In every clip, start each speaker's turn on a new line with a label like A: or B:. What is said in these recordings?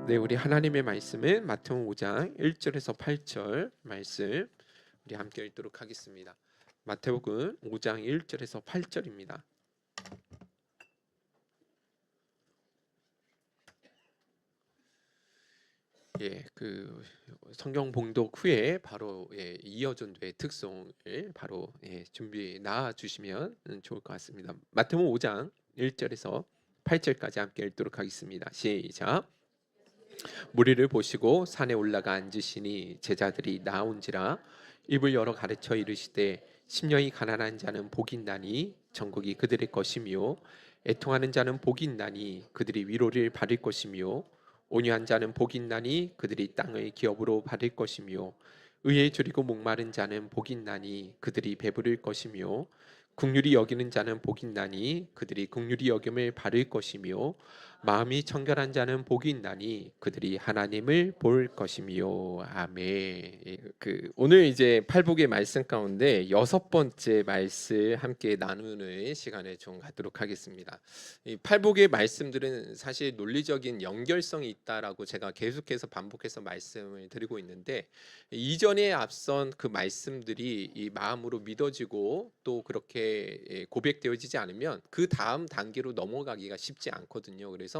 A: 네, 우리 하나님의 말씀은 마태복음 5장 1절에서 8절 말씀 우리 함께 읽도록 하겠습니다. 마태복음 5장 1절에서 8절입니다. 그 성경 봉독 후에 바로 이어전도의 특송을 바로 준비 나와 주시면 좋을 것 같습니다. 마태복음 5장 1절에서 8절까지 함께 읽도록 하겠습니다. 시작. 무리를 보시고 산에 올라가 앉으시니 제자들이 나온지라 입을 열어 가르쳐 이르시되 심령이 가난한 자는 복이 있나니 천국이 그들의 것이며 애통하는 자는 복이 있나니 그들이 위로를 받을 것이며 온유한 자는 복이 있나니 그들이 땅의 기업으로 받을 것이며 의에 줄이고 목마른 자는 복이 있나니 그들이 배부를 것이며 긍휼히 여기는 자는 복이 있나니 그들이 긍휼히 여김을 받을 것이며 마음이 청결한 자는 복이 있나니 그들이 하나님을 볼 것이며 아멘. 오늘 이제 팔복의 말씀 가운데 여섯 번째 말씀 함께 나누는 시간을 좀 갖도록 하겠습니다. 이 팔복의 말씀들은 사실 논리적인 연결성이 있다라고 제가 계속해서 반복해서 말씀을 드리고 있는데 이전에 앞선 그 말씀들이 이 마음으로 믿어지고 또 그렇게 고백되어지지 않으면 그 다음 단계로 넘어가기가 쉽지 않거든요. 그래서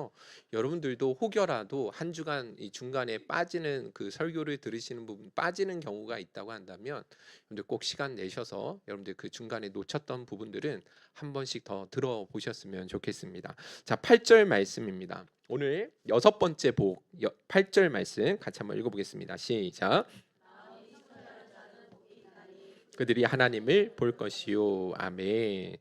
A: 여러분들도 혹여라도 한 주간 이 중간에 빠지는 그 설교를 들으시는 부분 빠지는 경우가 있다고 한다면 여러분들 꼭 시간 내셔서 여러분들 그 중간에 놓쳤던 부분들은 한 번씩 더 들어보셨으면 좋겠습니다. 자, 8절 말씀입니다. 오늘 여섯 번째 복 8절 말씀 같이 한번 읽어보겠습니다. 시작. 그들이 하나님을 볼 것이요. 아멘.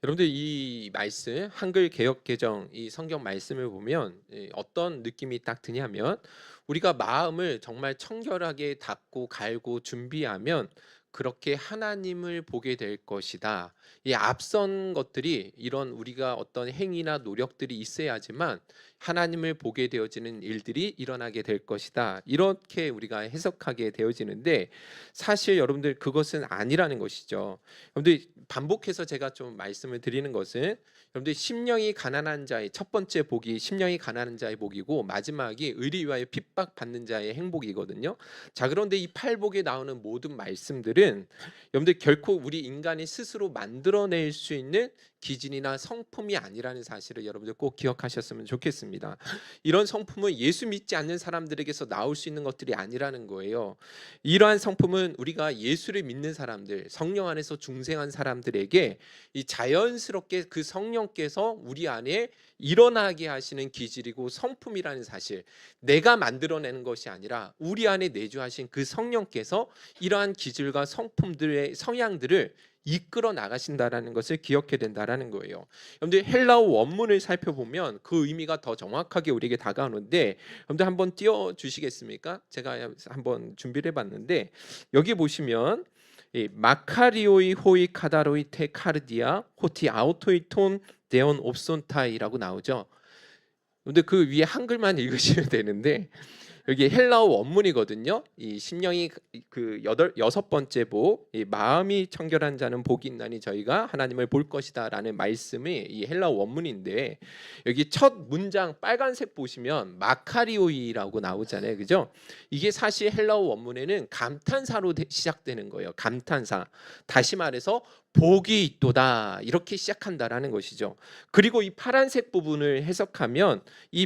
A: 여러분들 이 말씀 한글 개역 개정 이 성경 말씀을 보면 어떤 느낌이 딱 드냐면 우리가 마음을 정말 청결하게 닦고 갈고 준비하면 그렇게 하나님을 보게 될 것이다. 이 앞선 것들이 이런 우리가 어떤 행위나 노력들이 있어야지만 하나님을 보게 되어지는 일들이 일어나게 될 것이다. 이렇게 우리가 해석하게 되어지는데 사실 여러분들 그것은 아니라는 것이죠. 여러분들 반복해서 제가 좀 말씀을 드리는 것은 여러분들 심령이 가난한 자의 첫 번째 복이 심령이 가난한 자의 복이고 마지막이 의리 위하여 핍박받는 자의 행복이거든요. 자, 그런데 이 팔복에 나오는 모든 말씀들은 여러분들 결코 우리 인간이 스스로 만들어낼 수 있는 기준이나 성품이 아니라는 사실을 여러분들 꼭 기억하셨으면 좋겠습니다. 이런 성품은 예수 믿지 않는 사람들에게서 나올 수 있는 것들이 아니라는 거예요. 이러한 성품은 우리가 예수를 믿는 사람들, 성령 안에서 중생한 사람들에게 이 자연스럽게 그 성령께서 우리 안에 일어나게 하시는 기질이고 성품이라는 사실, 내가 만들어내는 것이 아니라 우리 안에 내주하신 그 성령께서 이러한 기질과 성품들의 성향들을 이끌어 나가신다라는 것을 기억해야 된다라는 거예요. 여러분들 헬라어 원문을 살펴보면 그 의미가 더 정확하게 우리에게 다가오는데 여러분들 한번 띄워 주시겠습니까? 제가 한번 준비를 해봤는데 여기 보시면 마카리오이 호이 카다로이 테 카르디아 호티 아우토이 톤 데온 옵손타이라고 나오죠. 근데 그 위에 한글만 읽으시면 되는데 여기 헬라어 원문이거든요. 이 심령이 그 여섯 번째 복, 이 마음이 청결한 자는 복이 있나니 저희가 하나님을 볼 것이다라는 말씀이 이 헬라어 원문인데 여기 첫 문장 빨간색 보시면 마카리오이라고 나오잖아요, 그죠? 이게 사실 헬라어 원문에는 감탄사로 시작되는 거예요. 감탄사. 다시 말해서 복이 있도다 이렇게 시작한다라는 것이죠. 그리고 이 파란색 부분을 해석하면 이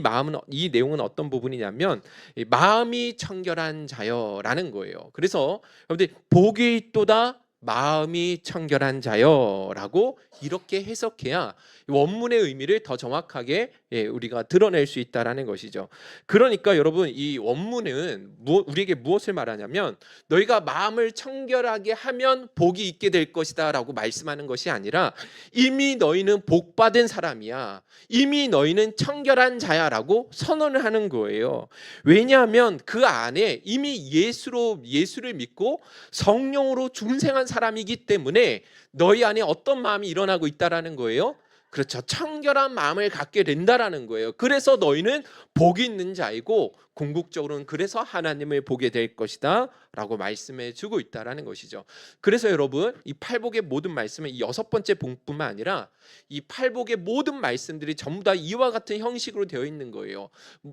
A: 내용은 어떤 부분이냐면 마음이 청결한 자여라는 거예요. 그래서 여러분들 복이 있도다 마음이 청결한 자여라고 이렇게 해석해야 원문의 의미를 더 정확하게 우리가 드러낼 수 있다라는 것이죠. 그러니까 여러분 이 원문은 우리에게 무엇을 말하냐면 너희가 마음을 청결하게 하면 복이 있게 될 것이다라고 말씀하는 것이 아니라 이미 너희는 복 받은 사람이야. 이미 너희는 청결한 자야라고 선언을 하는 거예요. 왜냐하면 그 안에 이미 예수를 믿고 성령으로 중생한 사람이기 때문에 너희 안에 어떤 마음이 일어나고 있다라는 거예요. 그렇죠. 청결한 마음을 갖게 된다라는 거예요. 그래서 너희는 복이 있는 자이고 궁극적으로는 그래서 하나님을 보게 될 것이다 라고 말씀해 주고 있다라는 것이죠. 그래서 여러분, 이 팔복의 모든 말씀은 이 6번째 punk뿐만 아니라 이 팔복의 모든 말씀들이 전부 다 이와 같은 형식으로 되어 있는 거예요.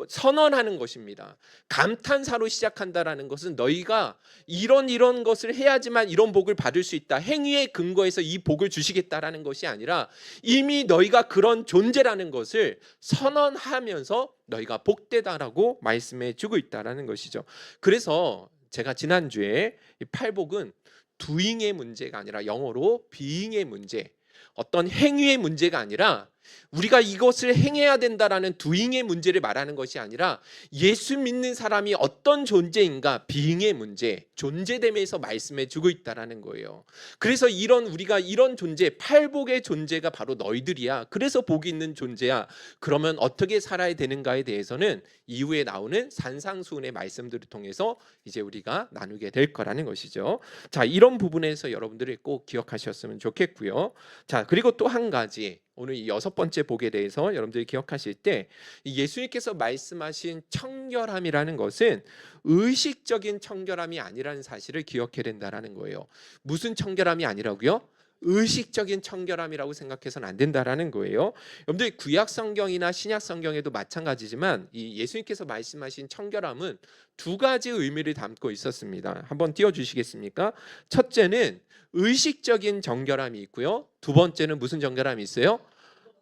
A: 선언하는 것입니다. 감탄사로 시작한다라는 것은 너희가 이런 것을 해야지만 이런 복을 받을 수 있다, 행위에 근거해서 이 복을 주시겠다라는 것이 아니라 이미 너희가 그런 존재라는 것을 선언하면서 너희가 복되다라고 말씀해 주고 있다라는 것이죠. 그래서 제가 지난주에 이 팔복은 doing의 문제가 아니라 영어로 being의 문제, 어떤 행위의 문제가 아니라 우리가 이것을 행해야 된다라는 doing의 문제를 말하는 것이 아니라 예수 믿는 사람이 어떤 존재인가, being의 문제, 존재됨에서 말씀해 주고 있다라는 거예요. 그래서 우리가 이런 존재, 팔복의 존재가 바로 너희들이야. 그래서 복이 있는 존재야. 그러면 어떻게 살아야 되는가에 대해서는 이후에 나오는 산상수훈의 말씀들을 통해서 이제 우리가 나누게 될 거라는 것이죠. 자, 이런 부분에서 여러분들이 꼭 기억하셨으면 좋겠고요. 자, 그리고 또 한 가지, 오늘 이 6번째 복에 대해서 여러분들이 기억하실 때 예수님께서 말씀하신 청결함이라는 것은 의식적인 청결함이 아니라는 사실을 기억해야 된다라는 거예요. 무슨 청결함이 아니라고요? 의식적인 청결함이라고 생각해서는 안 된다라는 거예요. 여러분들 구약 성경이나 신약 성경에도 마찬가지지만 이 예수님께서 말씀하신 청결함은 두 가지 의미를 담고 있었습니다. 한번 띄워 주시겠습니까? 첫째는 의식적인 정결함이 있고요. 두 번째는 무슨 정결함이 있어요?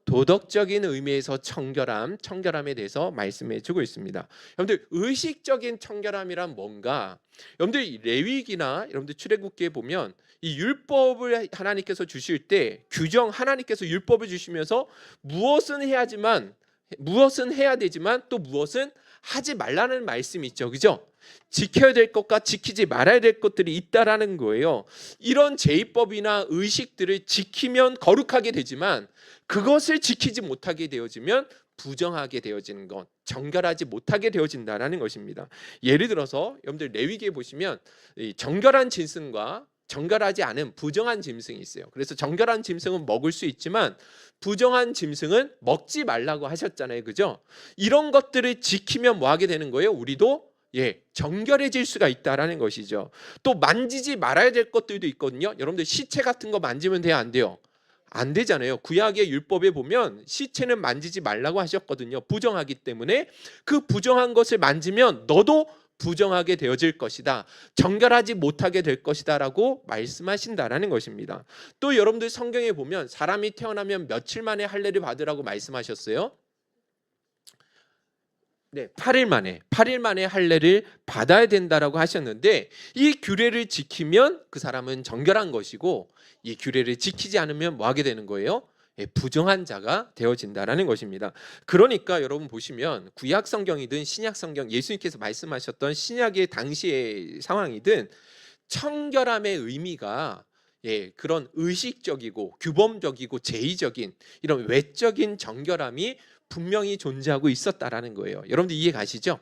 A: 도덕적인 의미에서 청결함에 대해서 말씀해 주고 있습니다. 여러분들, 의식적인 청결함이란 뭔가? 여러분들 레위기나 여러분들 출애굽기에 보면 이 율법을 하나님께서 주실 때 하나님께서 율법을 주시면서 무엇은 해야 되지만 또 무엇은 하지 말라는 말씀이 있죠. 그죠? 지켜야 될 것과 지키지 말아야 될 것들이 있다라는 거예요. 이런 제의법이나 의식들을 지키면 거룩하게 되지만 그것을 지키지 못하게 되어지면 부정하게 되어지는 것, 정결하지 못하게 되어진다라는 것입니다. 예를 들어서 여러분들 레위기에 보시면 이 정결한 짐승과 정결하지 않은 부정한 짐승이 있어요. 그래서 정결한 짐승은 먹을 수 있지만 부정한 짐승은 먹지 말라고 하셨잖아요. 그죠? 이런 것들을 지키면 뭐 하게 되는 거예요? 우리도 정결해질 수가 있다라는 것이죠. 또 만지지 말아야 될 것들도 있거든요. 여러분들 시체 같은 거 만지면 돼요, 안 돼요? 안 되잖아요. 구약의 율법에 보면 시체는 만지지 말라고 하셨거든요. 부정하기 때문에 그 부정한 것을 만지면 너도 부정하게 되어질 것이다, 정결하지 못하게 될 것이다 라고 말씀하신다라는 것입니다. 또 여러분들 성경에 보면 사람이 태어나면 며칠 만에 할례를 받으라고 말씀하셨어요? 네, 8일 만에 할례를 받아야 된다라고 하셨는데 이 규례를 지키면 그 사람은 정결한 것이고 이 규례를 지키지 않으면 뭐 하게 되는 거예요? 부정한 자가 되어진다라는 것입니다. 그러니까 여러분 보시면 구약 성경이든 신약 성경, 예수님께서 말씀하셨던 신약의 당시의 상황이든 청결함의 의미가 그런 의식적이고 규범적이고 제의적인 이런 외적인 정결함이 분명히 존재하고 있었다라는 거예요. 여러분들 이해 가시죠?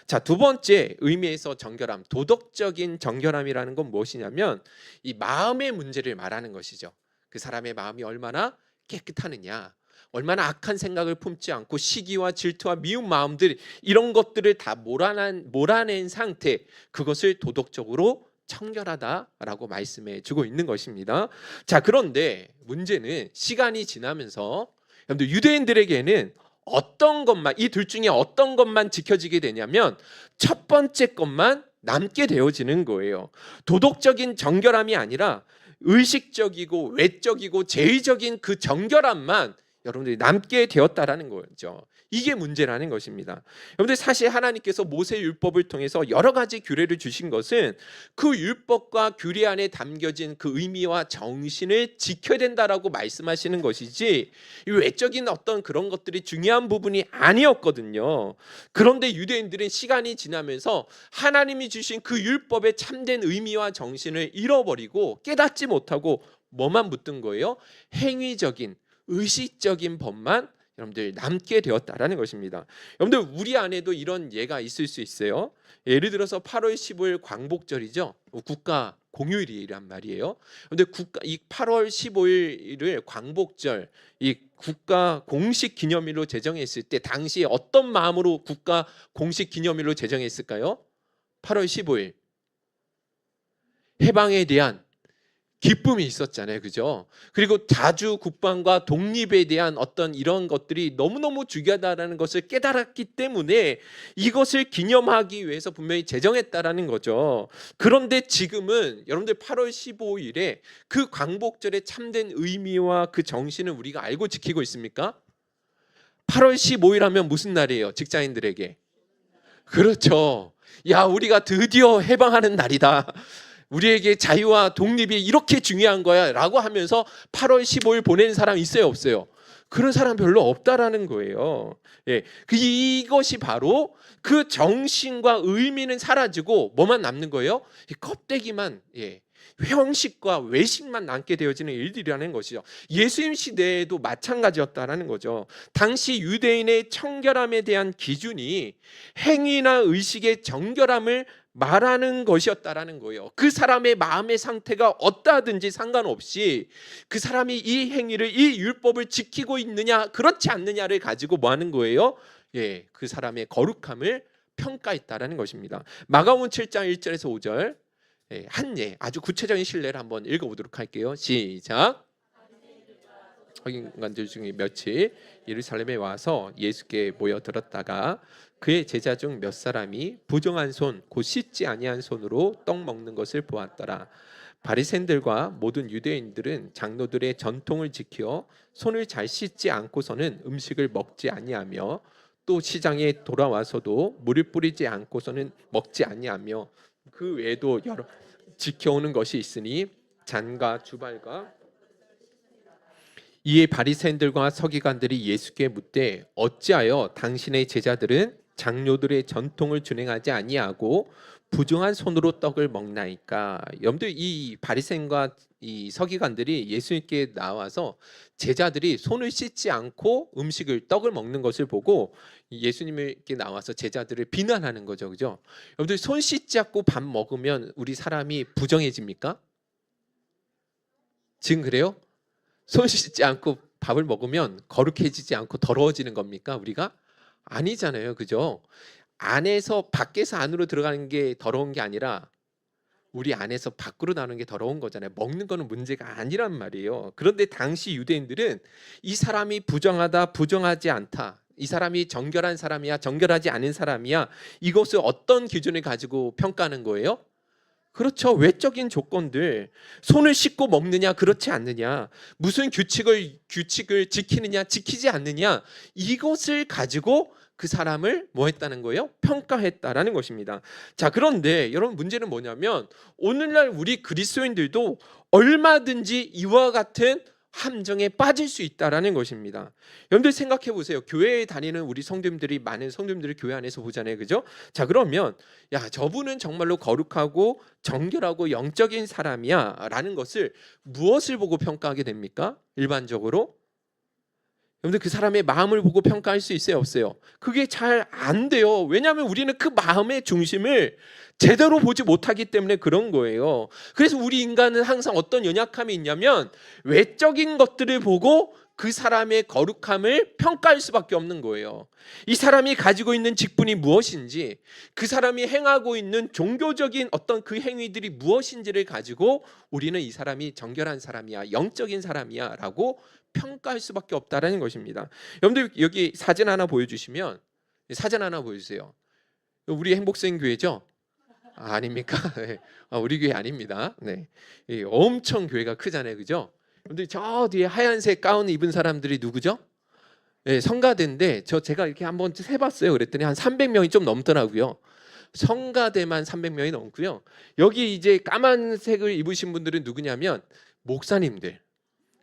A: 자, 두 번째 의미에서 정결함, 도덕적인 정결함이라는 건 무엇이냐면 이 마음의 문제를 말하는 것이죠. 그 사람의 마음이 얼마나 깨끗하느냐, 얼마나 악한 생각을 품지 않고 시기와 질투와 미운 마음들, 이런 것들을 다 몰아낸 상태, 그것을 도덕적으로 청결하다라고 말씀해 주고 있는 것입니다. 자, 그런데 문제는 시간이 지나면서 여러분들 유대인들에게는 어떤 것만, 이 둘 중에 어떤 것만 지켜지게 되냐면 첫 번째 것만 남게 되어지는 거예요. 도덕적인 정결함이 아니라 의식적이고 외적이고 제의적인 그 정결함만 여러분들이 남게 되었다라는 거죠. 이게 문제라는 것입니다. 여러분들 사실 하나님께서 모세 율법을 통해서 여러 가지 규례를 주신 것은 그 율법과 규례 안에 담겨진 그 의미와 정신을 지켜야 된다라고 말씀하시는 것이지 이 외적인 어떤 그런 것들이 중요한 부분이 아니었거든요. 그런데 유대인들은 시간이 지나면서 하나님이 주신 그 율법의 참된 의미와 정신을 잃어버리고 깨닫지 못하고 뭐만 붙든 거예요? 행위적인 의식적인 법만 여러분들 남게 되었다라는 것입니다. 여러분들 우리 안에도 이런 예가 있을 수 있어요. 예를 들어서 8월 15일 광복절이죠. 국가 공휴일이란 말이에요. 근데 이 8월 15일을 광복절, 이 국가 공식 기념일로 제정했을 때 당시에 어떤 마음으로 국가 공식 기념일로 제정했을까요? 8월 15일 해방에 대한 기쁨이 있었잖아요. 그죠? 그리고 자주 국방과 독립에 대한 어떤 이런 것들이 너무너무 중요하다는 것을 깨달았기 때문에 이것을 기념하기 위해서 분명히 제정했다라는 거죠. 그런데 지금은 여러분들 8월 15일에 그 광복절의 참된 의미와 그 정신을 우리가 알고 지키고 있습니까? 8월 15일 하면 무슨 날이에요? 직장인들에게. 그렇죠. 야, 우리가 드디어 해방하는 날이다. 우리에게 자유와 독립이 이렇게 중요한 거야 라고 하면서 8월 15일 보내는 사람 있어요, 없어요? 그런 사람 별로 없다라는 거예요. 예, 이것이 바로 그 정신과 의미는 사라지고 뭐만 남는 거예요? 이 껍데기만, 형식과 외식만 남게 되어지는 일들이라는 것이죠. 예수님 시대에도 마찬가지였다라는 거죠. 당시 유대인의 청결함에 대한 기준이 행위나 의식의 정결함을 말하는 것이었다라는 거예요. 그 사람의 마음의 상태가 어떠하든지 상관없이 그 사람이 이 행위를, 이 율법을 지키고 있느냐 그렇지 않느냐를 가지고 뭐 하는 거예요? 그 사람의 거룩함을 평가했다라는 것입니다. 마가복음 7장 1절에서 5절 한 아주 구체적인 신뢰를 한번 읽어보도록 할게요. 시작. 인간들 중에 몇이 예루살렘에 와서 예수께 모여들었다가 그의 제자 중 몇 사람이 부정한 손, 곧 씻지 아니한 손으로 떡 먹는 것을 보았더라. 바리새인들과 모든 유대인들은 장로들의 전통을 지켜 손을 잘 씻지 않고서는 음식을 먹지 아니하며 또 시장에 돌아와서도 물을 뿌리지 않고서는 먹지 아니하며 그 외에도 여러 지켜오는 것이 있으니 잔과 주발과. 이에 바리새인들과 서기관들이 예수께 묻되 어찌하여 당신의 제자들은 장로들의 전통을 준행하지 아니하고 부정한 손으로 떡을 먹나이까? 여러분들 이 바리새인과 이 서기관들이 예수님께 나와서 제자들이 손을 씻지 않고 떡을 먹는 것을 보고 예수님께 나와서 제자들을 비난하는 거죠, 그죠? 여러분들 손 씻지 않고 밥 먹으면 우리 사람이 부정해집니까? 지금 그래요? 손 씻지 않고 밥을 먹으면 거룩해지지 않고 더러워지는 겁니까? 우리가? 아니잖아요. 그죠? 안에서 밖에서 안으로 들어가는 게 더러운 게 아니라 우리 안에서 밖으로 나오는 게 더러운 거잖아요. 먹는 거는 문제가 아니란 말이에요. 그런데 당시 유대인들은 이 사람이 부정하다, 부정하지 않다. 이 사람이 정결한 사람이야, 정결하지 않은 사람이야. 이것을 어떤 기준을 가지고 평가하는 거예요? 그렇죠. 외적인 조건들. 손을 씻고 먹느냐 그렇지 않느냐, 무슨 규칙을 지키느냐 지키지 않느냐, 이것을 가지고 그 사람을 뭐 했다는 거예요? 평가했다라는 것입니다. 자, 그런데 여러분 문제는 뭐냐면 오늘날 우리 그리스도인들도 얼마든지 이와 같은 함정에 빠질 수 있다라는 것입니다. 여러분들 생각해 보세요. 교회에 다니는 우리 성도님들이, 많은 성도님들을 교회 안에서 보잖아요. 그죠? 자, 그러면 야, 저분은 정말로 거룩하고 정결하고 영적인 사람이야 라는 것을 무엇을 보고 평가하게 됩니까? 일반적으로 여러분들 그 사람의 마음을 보고 평가할 수 있어요, 없어요? 그게 잘 안 돼요. 왜냐하면 우리는 그 마음의 중심을 제대로 보지 못하기 때문에 그런 거예요. 그래서 우리 인간은 항상 어떤 연약함이 있냐면 외적인 것들을 보고 그 사람의 거룩함을 평가할 수밖에 없는 거예요. 이 사람이 가지고 있는 직분이 무엇인지, 그 사람이 행하고 있는 종교적인 어떤 그 행위들이 무엇인지를 가지고 우리는 이 사람이 정결한 사람이야, 영적인 사람이야 라고 평가할 수밖에 없다라는 것입니다. 여러분들 여기 사진 하나 보여주시면, 사진 하나 보여주세요. 우리 행복생교회죠? 아닙니까? 네. 우리 교회 아닙니다. 네. 엄청 교회가 크잖아요, 그죠? 근데 저 뒤에 하얀색 가운 입은 사람들이 누구죠? 네, 성가대인데 제가 이렇게 한번 세봤어요. 그랬더니 한 300명이 좀 넘더라고요. 성가대만 300명이 넘고요. 여기 이제 까만색을 입으신 분들은 누구냐면 목사님들.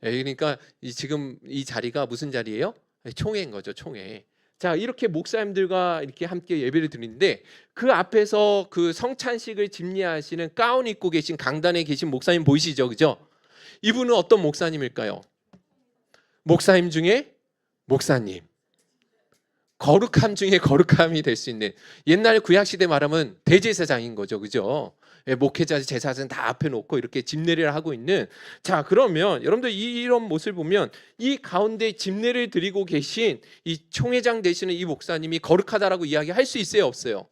A: 그러니까 지금 이 자리가 무슨 자리예요? 총회인 거죠, 총회. 자, 이렇게 목사님들과 이렇게 함께 예배를 드리는데 그 앞에서 그 성찬식을 집례하시는 가운 입고 계신 강단에 계신 목사님 보이시죠, 그죠? 이분은 어떤 목사님일까요? 목사님 중에 목사님, 거룩함 중에 거룩함이 될 수 있는, 옛날 구약시대 말하면 대제사장인 거죠. 그죠? 예, 목회자 제사장 다 앞에 놓고 이렇게 집례를 하고 있는. 자, 그러면 여러분들 이런 모습을 보면 이 가운데 집례를 드리고 계신 이 총회장 되시는 이 목사님이 거룩하다라고 이야기할 수 있어요, 없어요?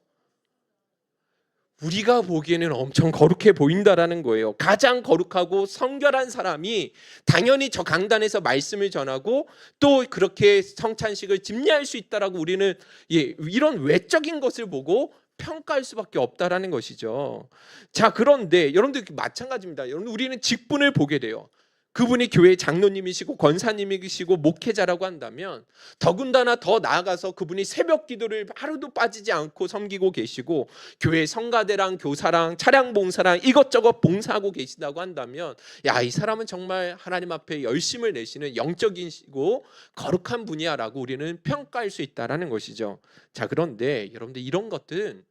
A: 우리가 보기에는 엄청 거룩해 보인다라는 거예요. 가장 거룩하고 성결한 사람이 당연히 저 강단에서 말씀을 전하고 또 그렇게 성찬식을 집례할 수 있다라고 우리는 이런 외적인 것을 보고 평가할 수밖에 없다라는 것이죠. 자, 그런데 여러분들 마찬가지입니다. 여러분, 우리는 직분을 보게 돼요. 그분이 교회 장로님이시고 권사님이시고 목회자라고 한다면 더군다나 더 나아가서 그분이 새벽 기도를 하루도 빠지지 않고 섬기고 계시고 교회 성가대랑 교사랑 차량 봉사랑 이것저것 봉사하고 계시다고 한다면, 야, 이 사람은 정말 하나님 앞에 열심을 내시는 영적이시고 거룩한 분이야라고 우리는 평가할 수 있다라는 것이죠. 자, 그런데 여러분들 이런 것들은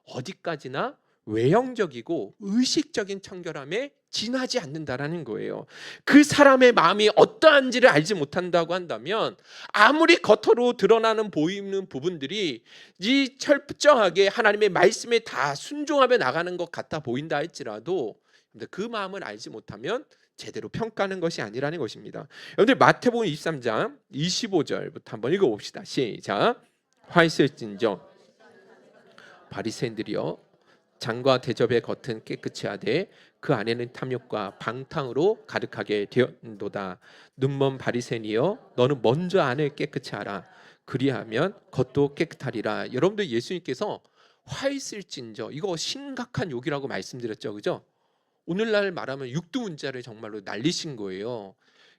A: 어디까지나 외형적이고 의식적인 청결함에 지나지 않는다라는 거예요. 그 사람의 마음이 어떠한지를 알지 못한다고 한다면 아무리 겉으로 드러나는 보이는 부분들이 이 철저하게 하나님의 말씀에 다 순종하며 나가는 것 같아 보인다 할지라도 그 마음을 알지 못하면 제대로 평가하는 것이 아니라는 것입니다. 여러분들 마태복음 23장 25절부터 한번 읽어봅시다. 시작. 화 있을진저 바리새인들이여, 잔과 대접의 겉은 깨끗이 하되 그 안에는 탐욕과 방탕으로 가득하게 되었도다. 눈먼 바리새인이여, 너는 먼저 안을 깨끗이 하라. 그리하면 겉도 깨끗하리라. 여러분들, 예수님께서 화 있을진저, 이거 심각한 욕이라고 말씀드렸죠, 그죠? 오늘날 말하면 육두문자를 정말로 날리신 거예요.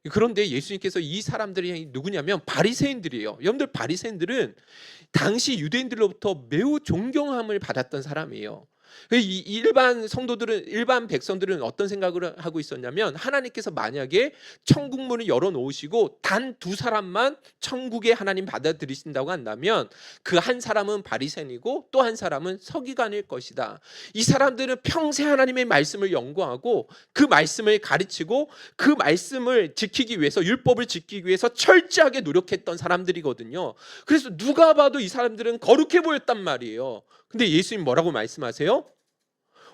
A: 그런데 예수님께서 이 사람들이 누구냐면 바리새인들이에요. 여러분들, 바리새인들은 당시 유대인들로부터 매우 존경함을 받았던 사람이에요. 이 일반 성도들은, 일반 백성들은 어떤 생각을 하고 있었냐면, 하나님께서 만약에 천국 문을 열어놓으시고 단 두 사람만 천국에 하나님 받아들이신다고 한다면 그 한 사람은 바리새인이고 또 한 사람은 서기관일 것이다. 이 사람들은 평생 하나님의 말씀을 연구하고 그 말씀을 가르치고 그 말씀을 지키기 위해서, 율법을 지키기 위해서 철저하게 노력했던 사람들이거든요. 그래서 누가 봐도 이 사람들은 거룩해 보였단 말이에요. 근데 예수님 뭐라고 말씀하세요?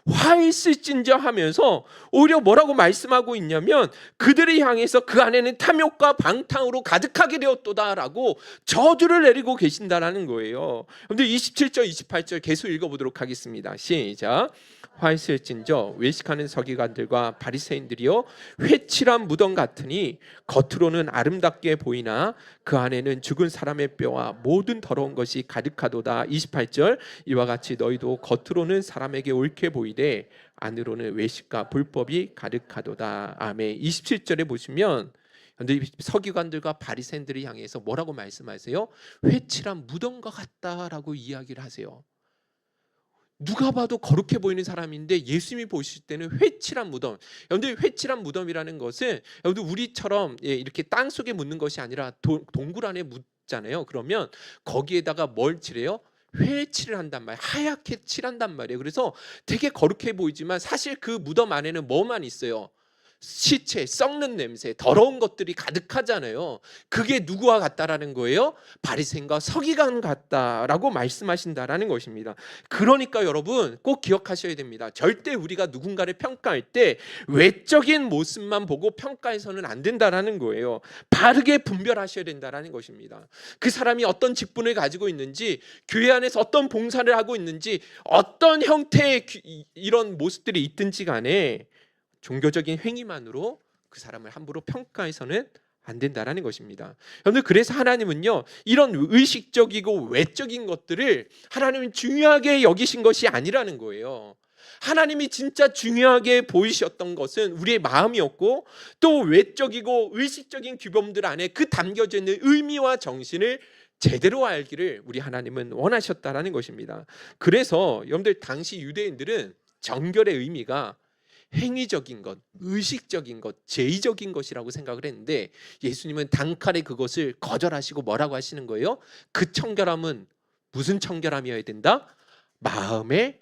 A: 화 있을진저 하면서 오히려 뭐라고 말씀하고 있냐면, 그들을 향해서 그 안에는 탐욕과 방탕으로 가득하게 되었도다라고 저주를 내리고 계신다라는 거예요. 그런데 27절 28절 계속 읽어보도록 하겠습니다. 시작. 화 있을진저 외식하는 서기관들과 바리새인들이여, 회칠한 무덤 같으니 겉으로는 아름답게 보이나 그 안에는 죽은 사람의 뼈와 모든 더러운 것이 가득하도다. 28절. 이와 같이 너희도 겉으로는 사람에게 옳게 보이되 안으로는 외식과 불법이 가득하도다. 아멘. 27절에 보시면 서기관들과 바리새인들을 향해서 뭐라고 말씀하세요? 회칠한 무덤과 같다라고 이야기를 하세요. 누가 봐도 거룩해 보이는 사람인데 예수님이 보실 때는 회칠한 무덤. 여러분들, 회칠한 무덤이라는 것은 여러분들 우리처럼 이렇게 땅 속에 묻는 것이 아니라 동굴 안에 묻잖아요. 그러면 거기에다가 뭘 칠해요? 회칠을 한단 말이에요. 하얗게 칠한단 말이에요. 그래서 되게 거룩해 보이지만 사실 그 무덤 안에는 뭐만 있어요? 시체, 썩는 냄새, 더러운 것들이 가득하잖아요. 그게 누구와 같다라는 거예요? 바리새인과 서기관 같다라고 말씀하신다라는 것입니다. 그러니까 여러분 꼭 기억하셔야 됩니다. 절대 우리가 누군가를 평가할 때 외적인 모습만 보고 평가해서는 안 된다라는 거예요. 바르게 분별하셔야 된다라는 것입니다. 그 사람이 어떤 직분을 가지고 있는지, 교회 안에서 어떤 봉사를 하고 있는지, 어떤 형태의 이런 모습들이 있든지 간에 종교적인 행위만으로 그 사람을 함부로 평가해서는 안 된다라는 것입니다. 여러분들, 그래서 하나님은요, 이런 의식적이고 외적인 것들을 하나님은 중요하게 여기신 것이 아니라는 거예요. 하나님이 진짜 중요하게 보이셨던 것은 우리의 마음이었고, 또 외적이고 의식적인 규범들 안에 그 담겨져 있는 의미와 정신을 제대로 알기를 우리 하나님은 원하셨다라는 것입니다. 그래서 여러분들, 당시 유대인들은 정결의 의미가 행위적인 것, 의식적인 것, 제의적인 것이라고 생각을 했는데 예수님은 단칼에 그것을 거절하시고 뭐라고 하시는 거예요? 그 청결함은 무슨 청결함이어야 된다? 마음의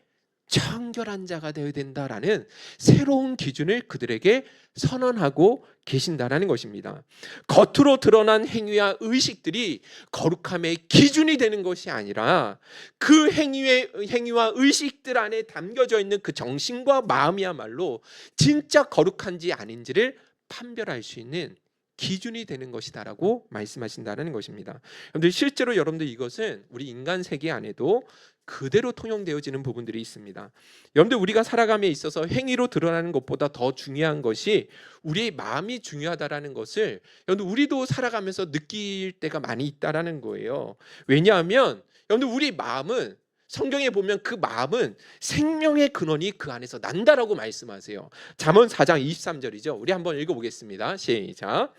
A: 청결한 자가 되어야 된다라는 새로운 기준을 그들에게 선언하고 계신다라는 것입니다. 겉으로 드러난 행위와 의식들이 거룩함의 기준이 되는 것이 아니라 그 행위와 의식들 안에 담겨져 있는 그 정신과 마음이야말로 진짜 거룩한지 아닌지를 판별할 수 있는 기준이 되는 것이다라고 말씀하신다는 것입니다. 여러분들 실제로 여러분들 이것은 우리 인간 세계 안에도 그대로 통용되어지는 부분들이 있습니다. 여러분들 우리가 살아감에 있어서 행위로 드러나는 것보다 더 중요한 것이 우리의 마음이 중요하다라는 것을 여러분들 우리도 살아가면서 느낄 때가 많이 있다라는 거예요. 왜냐하면 여러분들 우리 마음은 성경에 보면 그 마음은 생명의 근원이 그 안에서 난다라고 말씀하세요. 잠언 4장 23절이죠. 우리 한번 읽어보겠습니다. 시작.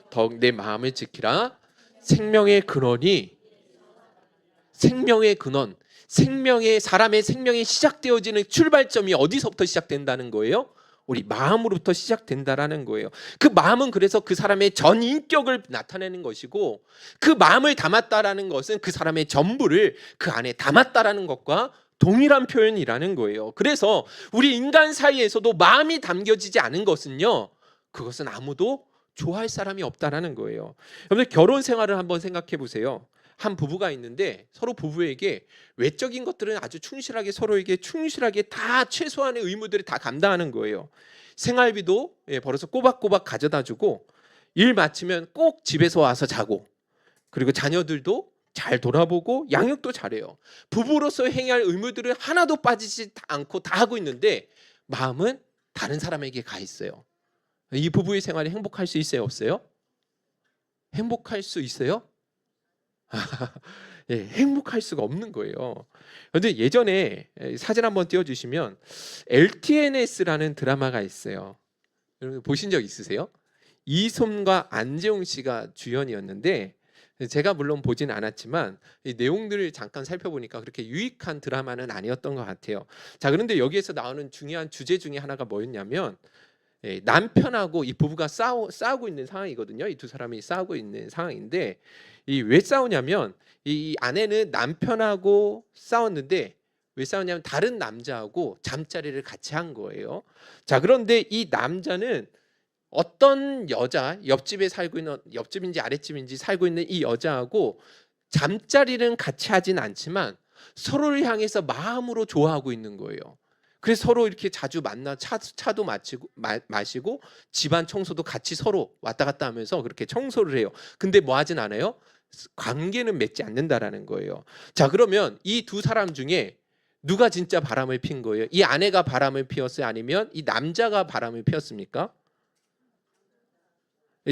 A: 더욱 내 마음을 지키라. 생명의 근원이 생명의 근원, 사람의 생명이 시작되어지는 출발점이 어디서부터 시작된다는 거예요? 우리 마음으로부터 시작된다라는 거예요. 그 마음은 그래서 그 사람의 전 인격을 나타내는 것이고, 그 마음을 담았다라는 것은 그 사람의 전부를 그 안에 담았다라는 것과 동일한 표현이라는 거예요. 그래서 우리 인간 사이에서도 마음이 담겨지지 않은 것은요, 그것은 아무도 좋아할 사람이 없다라는 거예요. 여러분들 결혼 생활을 한번 생각해 보세요. 한 부부가 있는데 서로 부부에게 외적인 것들은 아주 충실하게 서로에게 충실하게 다 최소한의 의무들을 다 감당하는 거예요. 생활비도 벌어서 꼬박꼬박 가져다 주고, 일 마치면 꼭 집에서 와서 자고, 그리고 자녀들도 잘 돌아보고 양육도 잘해요. 부부로서 행해야 할 의무들을 하나도 빠지지 않고 다 하고 있는데 마음은 다른 사람에게 가 있어요. 이 부부의 생활이 행복할 수 있어요, 없어요? 행복할 수 있어요? 예, 행복할 수가 없는 거예요. 그런데 예전에 사진 한번 띄워주시면 LTNS라는 드라마가 있어요. 여러분 보신 적 있으세요? 이솜과 안재홍 씨가 주연이었는데, 제가 물론 보진 않았지만 이 내용들을 잠깐 살펴보니까 그렇게 유익한 드라마는 아니었던 것 같아요. 자, 그런데 여기에서 나오는 중요한 주제 중에 하나가 뭐였냐면, 남편하고 이 부부가 싸우고 있는 상황이거든요. 이 두 사람이 싸우고 있는 상황인데, 이 왜 싸우냐면 이 아내는 남편하고 싸웠는데 왜 싸우냐면 다른 남자하고 잠자리를 같이 한 거예요. 자, 그런데 이 남자는 어떤 여자, 옆집에 살고 있는, 옆집인지 아랫집인지 살고 있는 이 여자하고 잠자리는 같이 하진 않지만 서로를 향해서 마음으로 좋아하고 있는 거예요. 그래서 서로 이렇게 자주 만나 차도 마시고 집안 청소도 같이 서로 왔다 갔다 하면서 그렇게 청소를 해요. 근데 뭐 하진 않아요? 관계는 맺지 않는다라는 거예요. 자, 그러면 이 두 사람 중에 누가 진짜 바람을 핀 거예요? 이 아내가 바람을 피웠어요? 아니면 이 남자가 바람을 피웠습니까?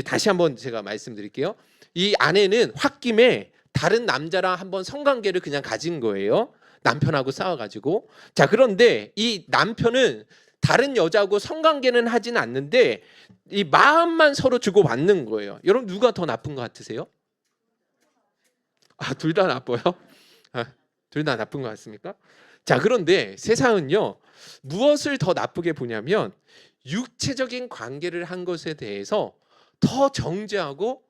A: 다시 한번 제가 말씀드릴게요. 이 아내는 홧김에 다른 남자랑 한번 성관계를 그냥 가진 거예요. 남편하고 싸워가지고. 자, 그런데 이 남편은 다른 여자하고 성관계는 하진 않는데 이 마음만 서로 주고받는 거예요. 여러분 누가 더 나쁜 것 같으세요? 둘 다 나빠요? 둘 다 나쁜 것 같습니까? 자, 그런데 세상은요, 무엇을 더 나쁘게 보냐면 육체적인 관계를 한 것에 대해서 더 정죄하고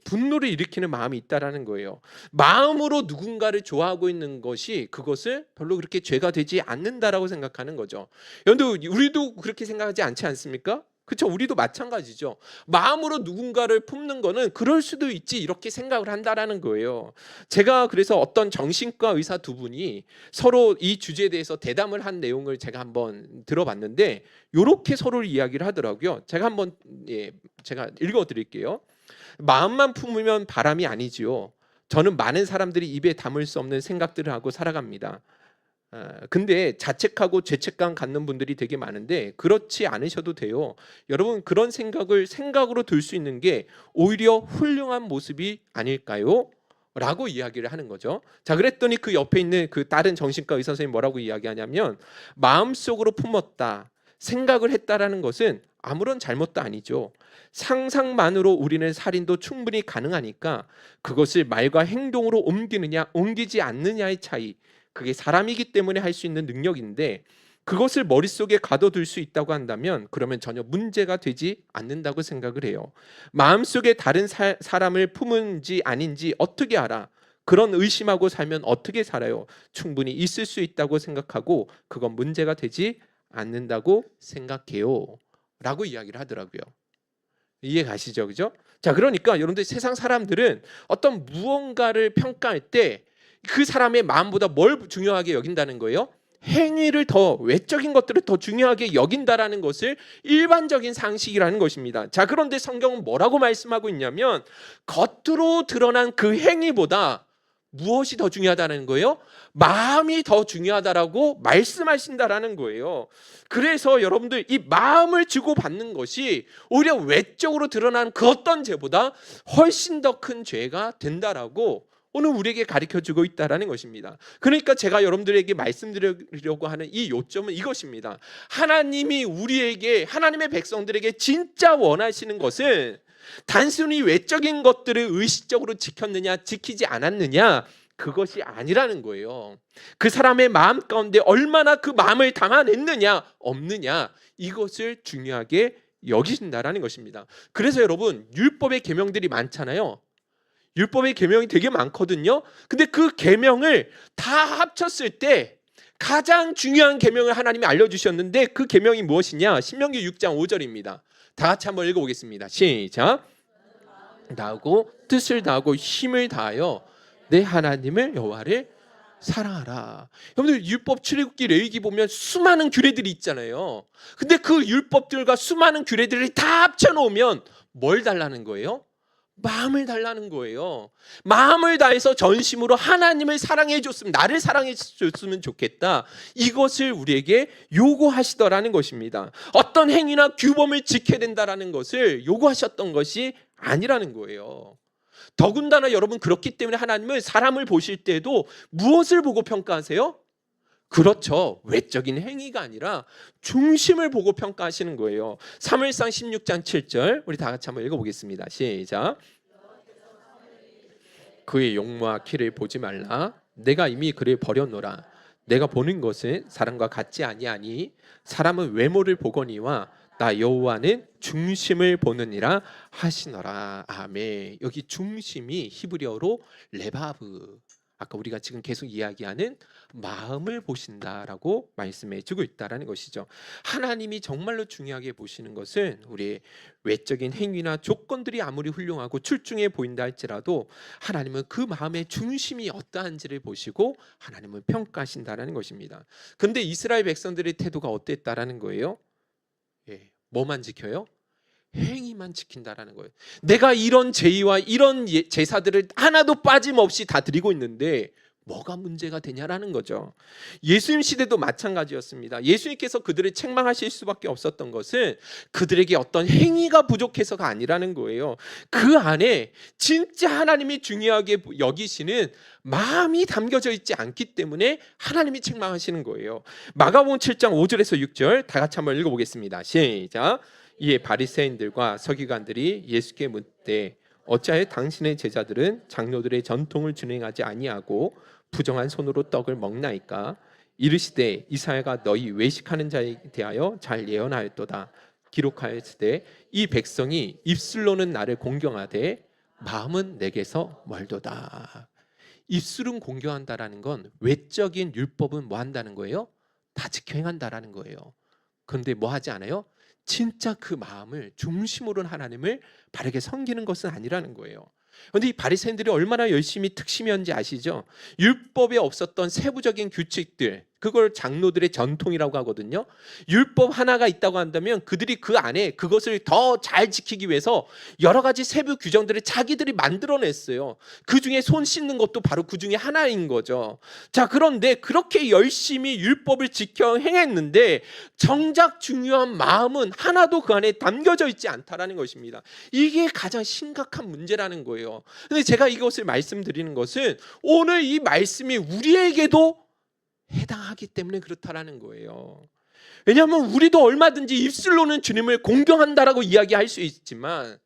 A: 분노를 일으키는 마음이 있다라는 거예요. 마음으로 누군가를 좋아하고 있는 것이 그것을 별로 그렇게 죄가 되지 않는다라고 생각하는 거죠. 여러분 우리도 그렇게 생각하지 않지 않습니까? 그렇죠. 우리도 마찬가지죠. 마음으로 누군가를 품는 거는 그럴 수도 있지 이렇게 생각을 한다라는 거예요. 제가 그래서 어떤 정신과 의사 두 분이 서로 이 주제에 대해서 대담을 한 내용을 제가 한번 들어봤는데 이렇게 서로 이야기를 하더라고요. 제가 한번 제가 읽어드릴게요. 마음만 품으면 바람이 아니지요. 저는 많은 사람들이 입에 담을 수 없는 생각들을 하고 살아갑니다. 근데 자책하고 죄책감 갖는 분들이 되게 많은데 그렇지 않으셔도 돼요. 여러분 그런 생각을 생각으로 둘 수 있는 게 오히려 훌륭한 모습이 아닐까요? 라고 이야기를 하는 거죠. 자, 그랬더니 그 옆에 있는 그 다른 정신과 의사 선생님이 뭐라고 이야기하냐면 마음속으로 품었다, 생각을 했다라는 것은 아무런 잘못도 아니죠. 상상만으로 우리는 살인도 충분히 가능하니까 그것을 말과 행동으로 옮기느냐 옮기지 않느냐의 차이, 그게 사람이기 때문에 할 수 있는 능력인데 그것을 머릿속에 가둬둘 수 있다고 한다면 그러면 전혀 문제가 되지 않는다고 생각을 해요. 마음속에 다른 사람을 품은지 아닌지 어떻게 알아? 그런 의심하고 살면 어떻게 살아요? 충분히 있을 수 있다고 생각하고 그건 문제가 되지 않는다고 생각해요 라고 이야기를 하더라고요. 이해 가시죠? 그죠? 자, 그러니까 여러분들 세상 사람들은 어떤 무언가를 평가할 때 그 사람의 마음보다 뭘 중요하게 여긴다는 거예요? 행위를 더, 외적인 것들을 더 중요하게 여긴다라는 것을 일반적인 상식이라는 것입니다. 자, 그런데 성경은 뭐라고 말씀하고 있냐면 겉으로 드러난 그 행위보다 무엇이 더 중요하다는 거예요? 마음이 더 중요하다라고 말씀하신다라는 거예요. 그래서 여러분들 이 마음을 주고받는 것이 오히려 외적으로 드러난 그 어떤 죄보다 훨씬 더 큰 죄가 된다라고 오늘 우리에게 가르쳐주고 있다라는 것입니다. 그러니까 제가 여러분들에게 말씀드리려고 하는 이 요점은 이것입니다. 하나님이 우리에게, 하나님의 백성들에게 진짜 원하시는 것은 단순히 외적인 것들을 의식적으로 지켰느냐 지키지 않았느냐 그것이 아니라는 거예요. 그 사람의 마음 가운데 얼마나 그 마음을 담아냈느냐 없느냐 이것을 중요하게 여기신다라는 것입니다. 그래서 여러분 율법의 계명들이 많잖아요. 율법의 계명이 되게 많거든요. 근데 그 계명을 다 합쳤을 때 가장 중요한 계명을 하나님이 알려주셨는데 그 계명이 무엇이냐? 신명기 6장 5절입니다. 다 같이 한번 읽어보겠습니다. 시작. 다하고 뜻을 다하고 힘을 다하여 내 하나님을 여호와를 사랑하라. 여러분들 율법 출애굽기 레위기 보면 수많은 규례들이 있잖아요. 근데 그 율법들과 수많은 규례들을 다 합쳐놓으면 뭘 달라는 거예요? 마음을 달라는 거예요. 마음을 다해서 전심으로 하나님을 사랑해 줬으면, 나를 사랑해 줬으면 좋겠다. 이것을 우리에게 요구하시더라는 것입니다. 어떤 행위나 규범을 지켜야 된다라는 것을 요구하셨던 것이 아니라는 거예요. 더군다나 여러분 그렇기 때문에 하나님은 사람을 보실 때도 무엇을 보고 평가하세요? 그렇죠. 외적인 행위가 아니라 중심을 보고 평가하시는 거예요. 사무엘상 16장 7절 우리 다 같이 한번 읽어보겠습니다. 시작. 그의 용모와 키를 보지 말라. 내가 이미 그를 버렸노라. 내가 보는 것은 사람과 같지 아니하니 사람은 외모를 보거니와 나 여호와는 중심을 보느니라 하시노라. 아멘. 여기 중심이 히브리어로 레바브, 아까 우리가 지금 계속 이야기하는 마음을 보신다라고 말씀해 주고 있다라는 것이죠. 하나님이 정말로 중요하게 보시는 것은 우리의 외적인 행위나 조건들이 아무리 훌륭하고 출중해 보인다 할지라도 하나님은 그 마음의 중심이 어떠한지를 보시고 하나님은 평가하신다라는 것입니다. 근데 이스라엘 백성들의 태도가 어땠다라는 거예요? 뭐만 지켜요? 행위만 지킨다라는 거예요. 내가 이런 제의와 이런 제사들을 하나도 빠짐없이 다 드리고 있는데 뭐가 문제가 되냐라는 거죠. 예수님 시대도 마찬가지였습니다. 예수님께서 그들을 책망하실 수밖에 없었던 것은 그들에게 어떤 행위가 부족해서가 아니라는 거예요. 그 안에 진짜 하나님이 중요하게 여기시는 마음이 담겨져 있지 않기 때문에 하나님이 책망하시는 거예요. 마가복음 7장 5절에서 6절 다 같이 한번 읽어보겠습니다. 시작. 이에 바리새인들과 서기관들이 예수께 묻되 어찌하여 당신의 제자들은 장로들의 전통을 준행하지 아니하고 부정한 손으로 떡을 먹나이까? 이르시되 이사야가 너희 외식하는 자에 대하여 잘 예언하였도다. 기록하였으되 이 백성이 입술로는 나를 공경하되 마음은 내게서 멀도다. 입술은 공경한다라는 건 외적인 율법은 뭐 한다는 거예요? 다 지켜 행한다라는 거예요. 그런데 뭐 하지 않아요? 진짜 그 마음을 중심으로 하나님을 바르게 섬기는 것은 아니라는 거예요. 그런데 이 바리새인들이 얼마나 열심히 특심이었는지 아시죠? 율법에 없었던 세부적인 규칙들, 그걸 장로들의 전통이라고 하거든요. 율법 하나가 있다고 한다면 그들이 그 안에 그것을 더 잘 지키기 위해서 여러 가지 세부 규정들을 자기들이 만들어냈어요. 그 중에 손 씻는 것도 바로 그 중에 하나인 거죠. 자, 그런데 그렇게 열심히 율법을 지켜 행했는데 정작 중요한 마음은 하나도 그 안에 담겨져 있지 않다라는 것입니다. 이게 가장 심각한 문제라는 거예요. 근데 제가 이것을 말씀드리는 것은 오늘 이 말씀이 우리에게도 해당하기 때문에 그렇다라는 거예요. 왜냐하면 우리도 얼마든지 입술로는 주님을 공경한다라고 이야기할 수 있지만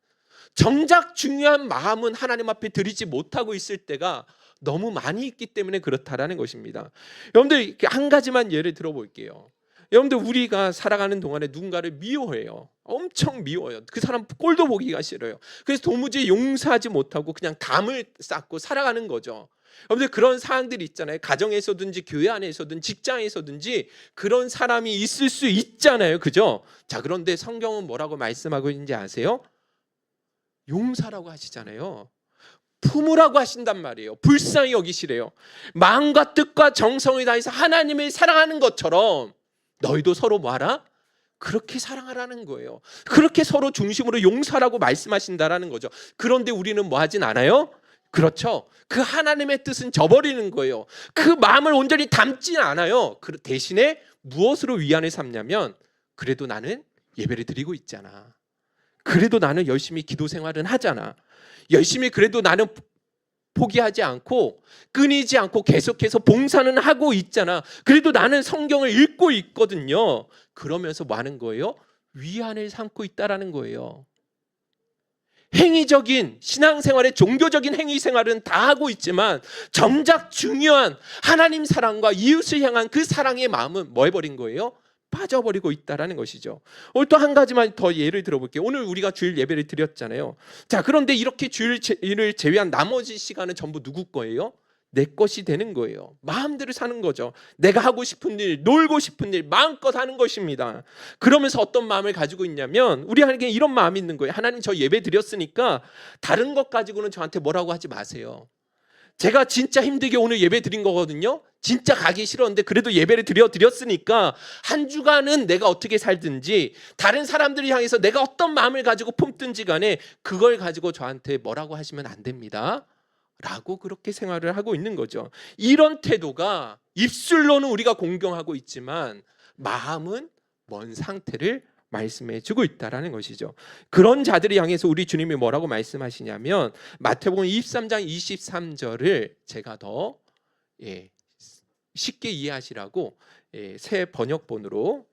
A: 정작 중요한 마음은 하나님 앞에 드리지 못하고 있을 때가 너무 많이 있기 때문에 그렇다라는 것입니다. 여러분들 한 가지만 예를 들어볼게요. 여러분들 우리가 살아가는 동안에 누군가를 미워해요. 엄청 미워요. 그 사람 꼴도 보기가 싫어요. 그래서 도무지 용서하지 못하고 그냥 담을 쌓고 살아가는 거죠. 여러분들 그런 사항들이 있잖아요. 가정에서든지 교회 안에서든 직장에서든지 그런 사람이 있을 수 있잖아요. 그죠? 자, 그런데 성경은 뭐라고 말씀하고 있는지 아세요? 용사라고 하시잖아요. 품으라고 하신단 말이에요. 불쌍히 여기시래요. 마음과 뜻과 정성을 다해서 하나님을 사랑하는 것처럼 너희도 서로 뭐하라? 그렇게 사랑하라는 거예요. 그렇게 서로 중심으로 용서라고 말씀하신다라는 거죠. 그런데 우리는 뭐 하진 않아요? 그렇죠. 그 하나님의 뜻은 저버리는 거예요. 그 마음을 온전히 담지 않아요. 그 대신에 무엇으로 위안을 삼냐면 그래도 나는 예배를 드리고 있잖아. 그래도 나는 열심히 기도 생활은 하잖아. 열심히 그래도 나는 포기하지 않고 끊이지 않고 계속해서 봉사는 하고 있잖아. 그래도 나는 성경을 읽고 있거든요. 그러면서 뭐 하는 거예요? 위안을 삼고 있다라는 거예요. 행위적인 신앙생활의 종교적인 행위생활은 다 하고 있지만 정작 중요한 하나님 사랑과 이웃을 향한 그 사랑의 마음은 뭐 해버린 거예요? 빠져버리고 있다라는 것이죠. 오늘 또 한 가지만 더 예를 들어볼게요. 오늘 우리가 주일 예배를 드렸잖아요. 자, 그런데 이렇게 주일을 제외한 나머지 시간은 전부 누구 거예요? 내 것이 되는 거예요. 마음대로 사는 거죠. 내가 하고 싶은 일, 놀고 싶은 일 마음껏 하는 것입니다. 그러면서 어떤 마음을 가지고 있냐면 우리에게 이런 마음이 있는 거예요. 하나님, 저 예배 드렸으니까 다른 것 가지고는 저한테 뭐라고 하지 마세요. 제가 진짜 힘들게 오늘 예배 드린 거거든요. 진짜 가기 싫었는데 그래도 예배를 드렸으니까 한 주간은 내가 어떻게 살든지 다른 사람들을 향해서 내가 어떤 마음을 가지고 품든지 간에 그걸 가지고 저한테 뭐라고 하시면 안 됩니다 라고 그렇게 생활을 하고 있는 거죠. 이런 태도가 입술로는 우리가 공경하고 있지만 마음은 먼 상태를 말씀해 주고 있다라는 것이죠. 그런 자들을 향해서 우리 주님이 뭐라고 말씀하시냐면 마태복음 23장 23절을 제가 더 쉽게 이해하시라고 새 번역본으로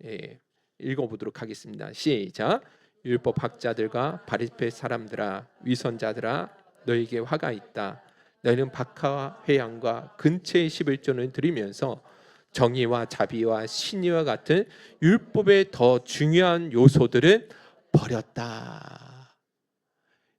A: 읽어보도록 하겠습니다. 시작. 율법학자들과 바리새 사람들아, 위선자들아, 너에게 화가 있다. 너희는 박하와 회양과 근처의 11조를 드리면서 정의와 자비와 신의와 같은 율법의 더 중요한 요소들은 버렸다.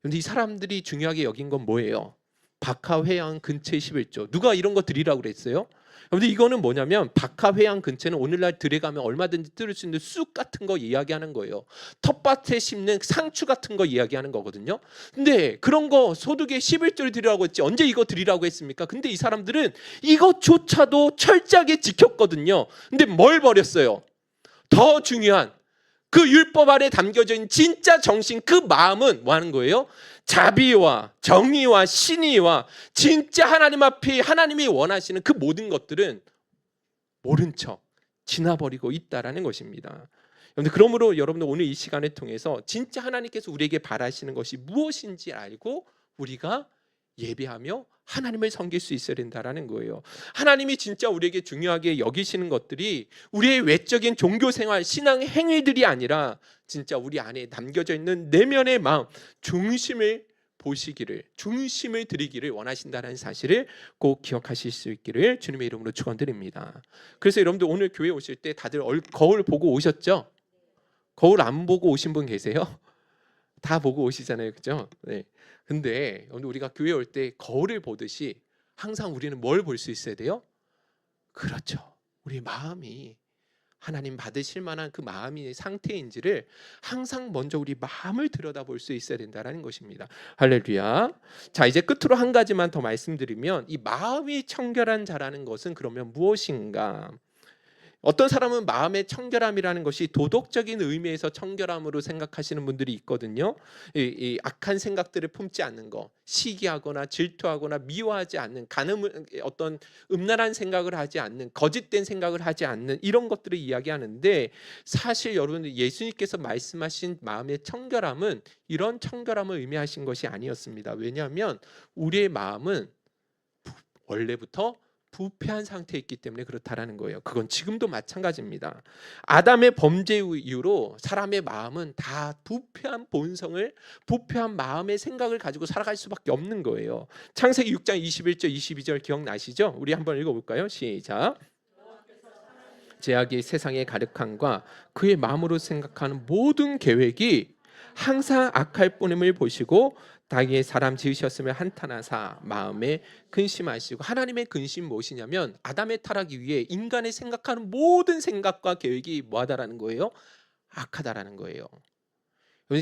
A: 그런데 이 사람들이 중요하게 여긴 건 뭐예요? 박하회양 근처의 11조. 누가 이런 거 드리라고 그랬어요? 근데 이거는 뭐냐면 박하회양 근처는 오늘날 들에 가면 얼마든지 들을 수 있는 쑥 같은 거 이야기하는 거예요. 텃밭에 심는 상추 같은 거 이야기하는 거거든요. 근데 그런 거 소득의 11조를 드리라고 했지 언제 이거 드리라고 했습니까? 근데 이 사람들은 이것조차도 철저하게 지켰거든요. 근데 뭘 버렸어요? 더 중요한 그 율법 안에 담겨져 있는 진짜 정신, 그 마음은 뭐 하는 거예요? 자비와 정의와 신의와 진짜 하나님 앞에 하나님이 원하시는 그 모든 것들은 모른 척 지나버리고 있다라는 것입니다. 그러므로 여러분들 오늘 이 시간을 통해서 진짜 하나님께서 우리에게 바라시는 것이 무엇인지 알고 우리가 예배하며 하나님을 섬길 수 있어야 된다라는 거예요. 하나님이 진짜 우리에게 중요하게 여기시는 것들이 우리의 외적인 종교생활, 신앙 행위들이 아니라 진짜 우리 안에 담겨져 있는 내면의 마음, 중심을 보시기를, 중심을 드리기를 원하신다는 사실을 꼭 기억하실 수 있기를 주님의 이름으로 축원드립니다. 그래서 여러분들 오늘 교회 오실 때 다들 거울 보고 오셨죠? 거울 안 보고 오신 분 계세요? 다 보고 오시잖아요, 그죠? 네. 근데 우리가 교회 올 때 거울을 보듯이 항상 우리는 뭘 볼 수 있어야 돼요? 그렇죠. 우리 마음이 하나님 받으실 만한 그 마음의 상태인지를 항상 먼저 우리 마음을 들여다볼 수 있어야 된다는 것입니다. 할렐루야. 자, 이제 끝으로 한 가지만 더 말씀드리면 이 마음이 청결한 자라는 것은 그러면 무엇인가? 어떤 사람은 마음의 청결함이라는 것이 도덕적인 의미에서 청결함으로 생각하시는 분들이 있거든요. 이 악한 생각들을 품지 않는 거, 시기하거나 질투하거나 미워하지 않는, 어떤 음란한 생각을 하지 않는, 거짓된 생각을 하지 않는 이런 것들을 이야기하는데 사실 여러분 예수님께서 말씀하신 마음의 청결함은 이런 청결함을 의미하신 것이 아니었습니다. 왜냐하면 우리의 마음은 원래부터 부패한 상태에 있기 때문에 그렇다라는 거예요. 그건 지금도 마찬가지입니다. 아담의 범죄 이후로 사람의 마음은 다 부패한 본성을, 부패한 마음의 생각을 가지고 살아갈 수밖에 없는 거예요. 창세기 6장 21절 22절 기억나시죠? 우리 한번 읽어볼까요? 시작. 제약이 세상의 가득함과 그의 마음으로 생각하는 모든 계획이 항상 악할 뿐임을 보시고 당의 사람 지으셨으며 한탄하사 마음에 근심하시고. 하나님의 근심 무엇이냐면 아담의 타락 이후에 인간의 생각하는 모든 생각과 계획이 뭐하다라는 거예요? 악하다라는 거예요.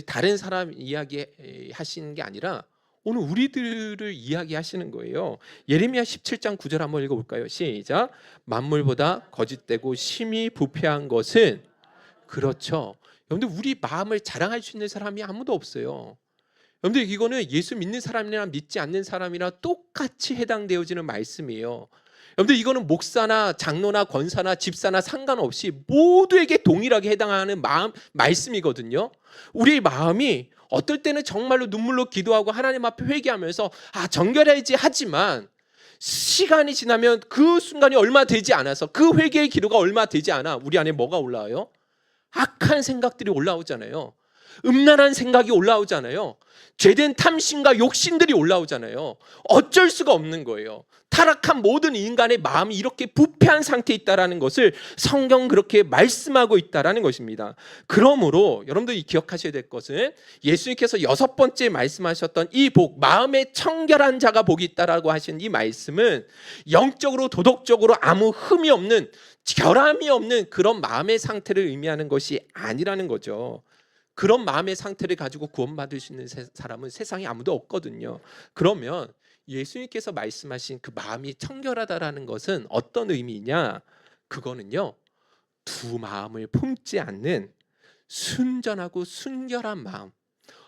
A: 다른 사람 이야기 하시는 게 아니라 오늘 우리들을 이야기하시는 거예요. 예레미야 17장 9절 한번 읽어볼까요? 시작. 만물보다 거짓되고 심히 부패한 것은. 그렇죠. 여러분들, 우리 마음을 자랑할 수 있는 사람이 아무도 없어요. 여러분들, 이거는 예수 믿는 사람이나 믿지 않는 사람이나 똑같이 해당되어지는 말씀이에요. 여러분들, 이거는 목사나 장로나 권사나 집사나 상관없이 모두에게 동일하게 해당하는 말씀이거든요. 우리 마음이 어떨 때는 정말로 눈물로 기도하고 하나님 앞에 회개하면서 정결해야지 하지만 시간이 지나면 그 순간이 얼마 되지 않아서, 그 회개의 기도가 얼마 되지 않아 우리 안에 뭐가 올라와요? 악한 생각들이 올라오잖아요. 음란한 생각이 올라오잖아요. 죄된 탐심과 욕심들이 올라오잖아요. 어쩔 수가 없는 거예요. 타락한 모든 인간의 마음이 이렇게 부패한 상태에 있다는 것을 성경 그렇게 말씀하고 있다는 것입니다. 그러므로 여러분들이 기억하셔야 될 것은 예수님께서 6번째 말씀하셨던 이 복, 마음에 청결한 자가 복이 있다라고 하신 이 말씀은 영적으로 도덕적으로 아무 흠이 없는, 결함이 없는 그런 마음의 상태를 의미하는 것이 아니라는 거죠. 그런 마음의 상태를 가지고 구원받을 수 있는 사람은 세상에 아무도 없거든요. 그러면 예수님께서 말씀하신 그 마음이 청결하다라는 것은 어떤 의미냐? 그거는요, 두 마음을 품지 않는 순전하고 순결한 마음,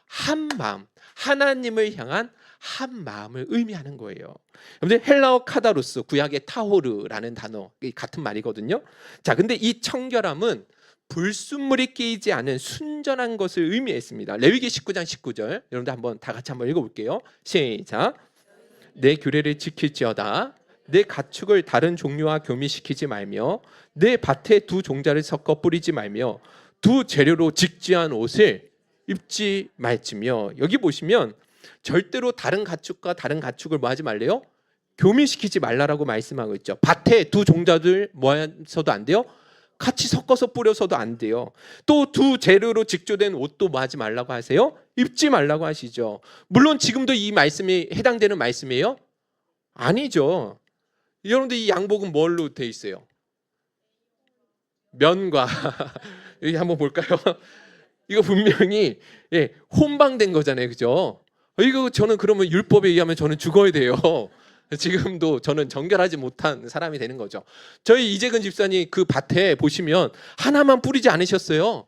A: 한 마음, 하나님을 향한 한 마음을 의미하는 거예요. 여러분들, 헬라어 카다로스, 구약의 타호르라는 단어 같은 말이거든요. 자, 근데 이 청결함은 불순물이 끼이지 않은 순전한 것을 의미했습니다. 레위기 19장 19절, 여러분들 한번 다 같이 한번 읽어볼게요. 시작. 내 규례를 지킬지어다. 내 가축을 다른 종류와 교미시키지 말며 내 밭에 두 종자를 섞어 뿌리지 말며 두 재료로 직지한 옷을 입지 말지며. 여기 보시면 절대로 다른 가축과 다른 가축을 뭐 하지 말래요? 교미시키지 말라라고 말씀하고 있죠. 밭에 두 종자들 모아서도 안 돼요. 같이 섞어서 뿌려서도 안 돼요. 또 두 재료로 직조된 옷도 뭐 하지 말라고 하세요? 입지 말라고 하시죠. 물론 지금도 이 말씀이 해당되는 말씀이에요? 아니죠. 여러분들, 이 양복은 뭘로 돼 있어요? 면과 여기 한번 볼까요? 이거 분명히 혼방된 거잖아요, 그죠? 이거 저는 그러면 율법에 의하면 저는 죽어야 돼요. 지금도 저는 정결하지 못한 사람이 되는 거죠. 저희 이재근 집사님 그 밭에 보시면 하나만 뿌리지 않으셨어요.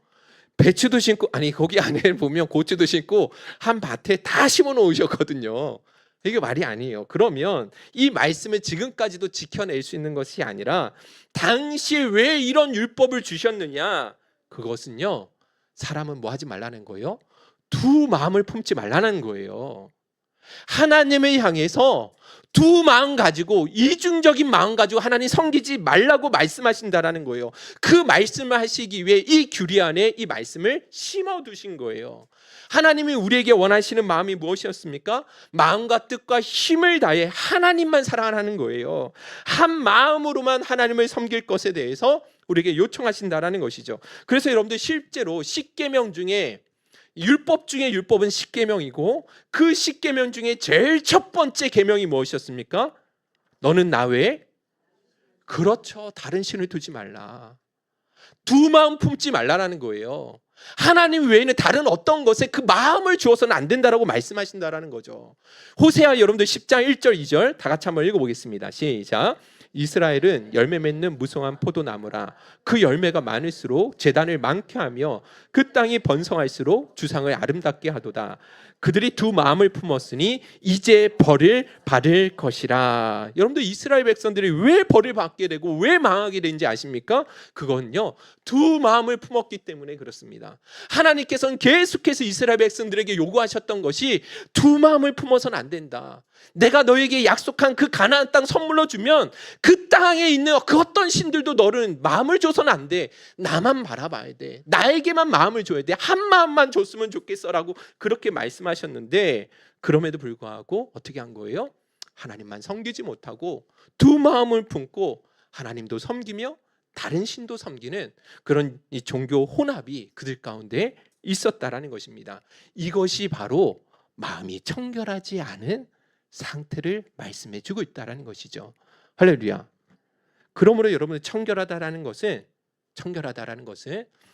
A: 배추도 심고, 아니 거기 안에 보면 고추도 심고 한 밭에 다 심어 놓으셨거든요. 이게 말이 아니에요. 그러면 이 말씀을 지금까지도 지켜낼 수 있는 것이 아니라 당시에 왜 이런 율법을 주셨느냐? 그것은요, 사람은 뭐 하지 말라는 거예요? 두 마음을 품지 말라는 거예요. 하나님을 향해서 두 마음 가지고, 이중적인 마음 가지고 하나님 섬기지 말라고 말씀하신다라는 거예요. 그 말씀을 하시기 위해 이 규례 안에 이 말씀을 심어두신 거예요. 하나님이 우리에게 원하시는 마음이 무엇이었습니까? 마음과 뜻과 힘을 다해 하나님만 사랑하는 거예요. 한 마음으로만 하나님을 섬길 것에 대해서 우리에게 요청하신다라는 것이죠. 그래서 여러분들, 실제로 십계명 중에, 율법 중에 율법은 십계명이고 그 십계명 중에 제일 첫 번째 계명이 무엇이었습니까? 너는 나 외에, 그렇죠, 다른 신을 두지 말라. 두 마음 품지 말라라는 거예요. 하나님 외에는 다른 어떤 것에 그 마음을 주어서는 안 된다라고 말씀하신다라는 거죠. 호세아 여러분들 10장 1절 2절 다 같이 한번 읽어보겠습니다. 시작. 이스라엘은 열매 맺는 무성한 포도나무라. 그 열매가 많을수록 제단을 많게 하며 그 땅이 번성할수록 주상을 아름답게 하도다. 그들이 두 마음을 품었으니 이제 벌을 받을 것이라. 여러분들, 이스라엘 백성들이 왜 벌을 받게 되고 왜 망하게 된지 아십니까? 그건요, 두 마음을 품었기 때문에 그렇습니다. 하나님께서는 계속해서 이스라엘 백성들에게 요구하셨던 것이 두 마음을 품어서는 안 된다. 내가 너에게 약속한 그 가나안 땅 선물로 주면 그 땅에 있는 그 어떤 신들도 너는 마음을 줘서는 안 돼. 나만 바라봐야 돼. 나에게만 마음을 줘야 돼. 한 마음만 줬으면 좋겠어라고 그렇게 말씀하셨는데, 그럼에도 불구하고 어떻게 한 거예요? 하나님만 섬기지 못하고 두 마음을 품고 하나님도 섬기며 다른 신도 섬기는 그런 이 종교 혼합이 그들 가운데 있었다라는 것입니다. 이것이 바로 마음이 청결하지 않은 상태를 말씀해 주고 있다라는 것이죠. 할렐루야. 그러므로 여러분 청결하다라는 것은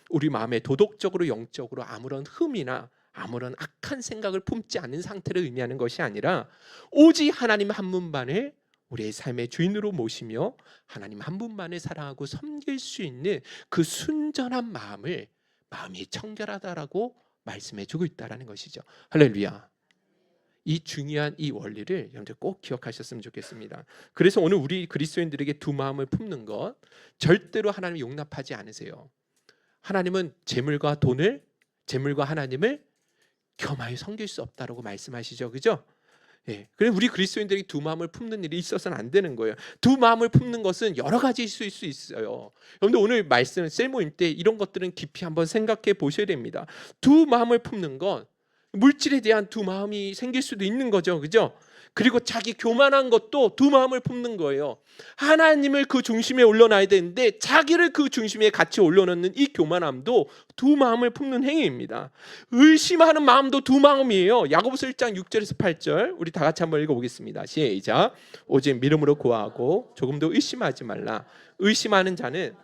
A: 우리 마음에 도덕적으로 영적으로 아무런 흠이나 아무런 악한 생각을 품지 않는 상태를 의미하는 것이 아니라 오직 하나님 한 분만을 우리의 삶의 주인으로 모시며 하나님 한 분만을 사랑하고 섬길 수 있는 그 순전한 마음이 청결하다라고 말씀해 주고 있다라는 것이죠. 할렐루야. 이 중요한 이 원리를 여러분들 꼭 기억하셨으면 좋겠습니다. 그래서 오늘 우리 그리스도인들에게 두 마음을 품는 것 절대로 하나님 용납하지 않으세요. 하나님은 재물과 하나님을 겸하여 섬길 수 없다라고 말씀하시죠. 그죠? 예. 그래서 우리 그리스도인들이 두 마음을 품는 일이 있어서는 안 되는 거예요. 두 마음을 품는 것은 여러 가지일 수 있어요. 여러분들 오늘 말씀 셀모임 때 이런 것들은 깊이 한번 생각해 보셔야 됩니다. 두 마음을 품는 건 물질에 대한 두 마음이 생길 수도 있는 거죠. 그죠? 그리고 자기 교만한 것도 두 마음을 품는 거예요. 하나님을 그 중심에 올려놔야 되는데 자기를 그 중심에 같이 올려놓는 이 교만함도 두 마음을 품는 행위입니다. 의심하는 마음도 두 마음이에요. 야고보서 1장 6절에서 8절 우리 다 같이 한번 읽어보겠습니다. 시작. 오직 믿음으로 구하고 조금도 의심하지 말라. 의심하는 자는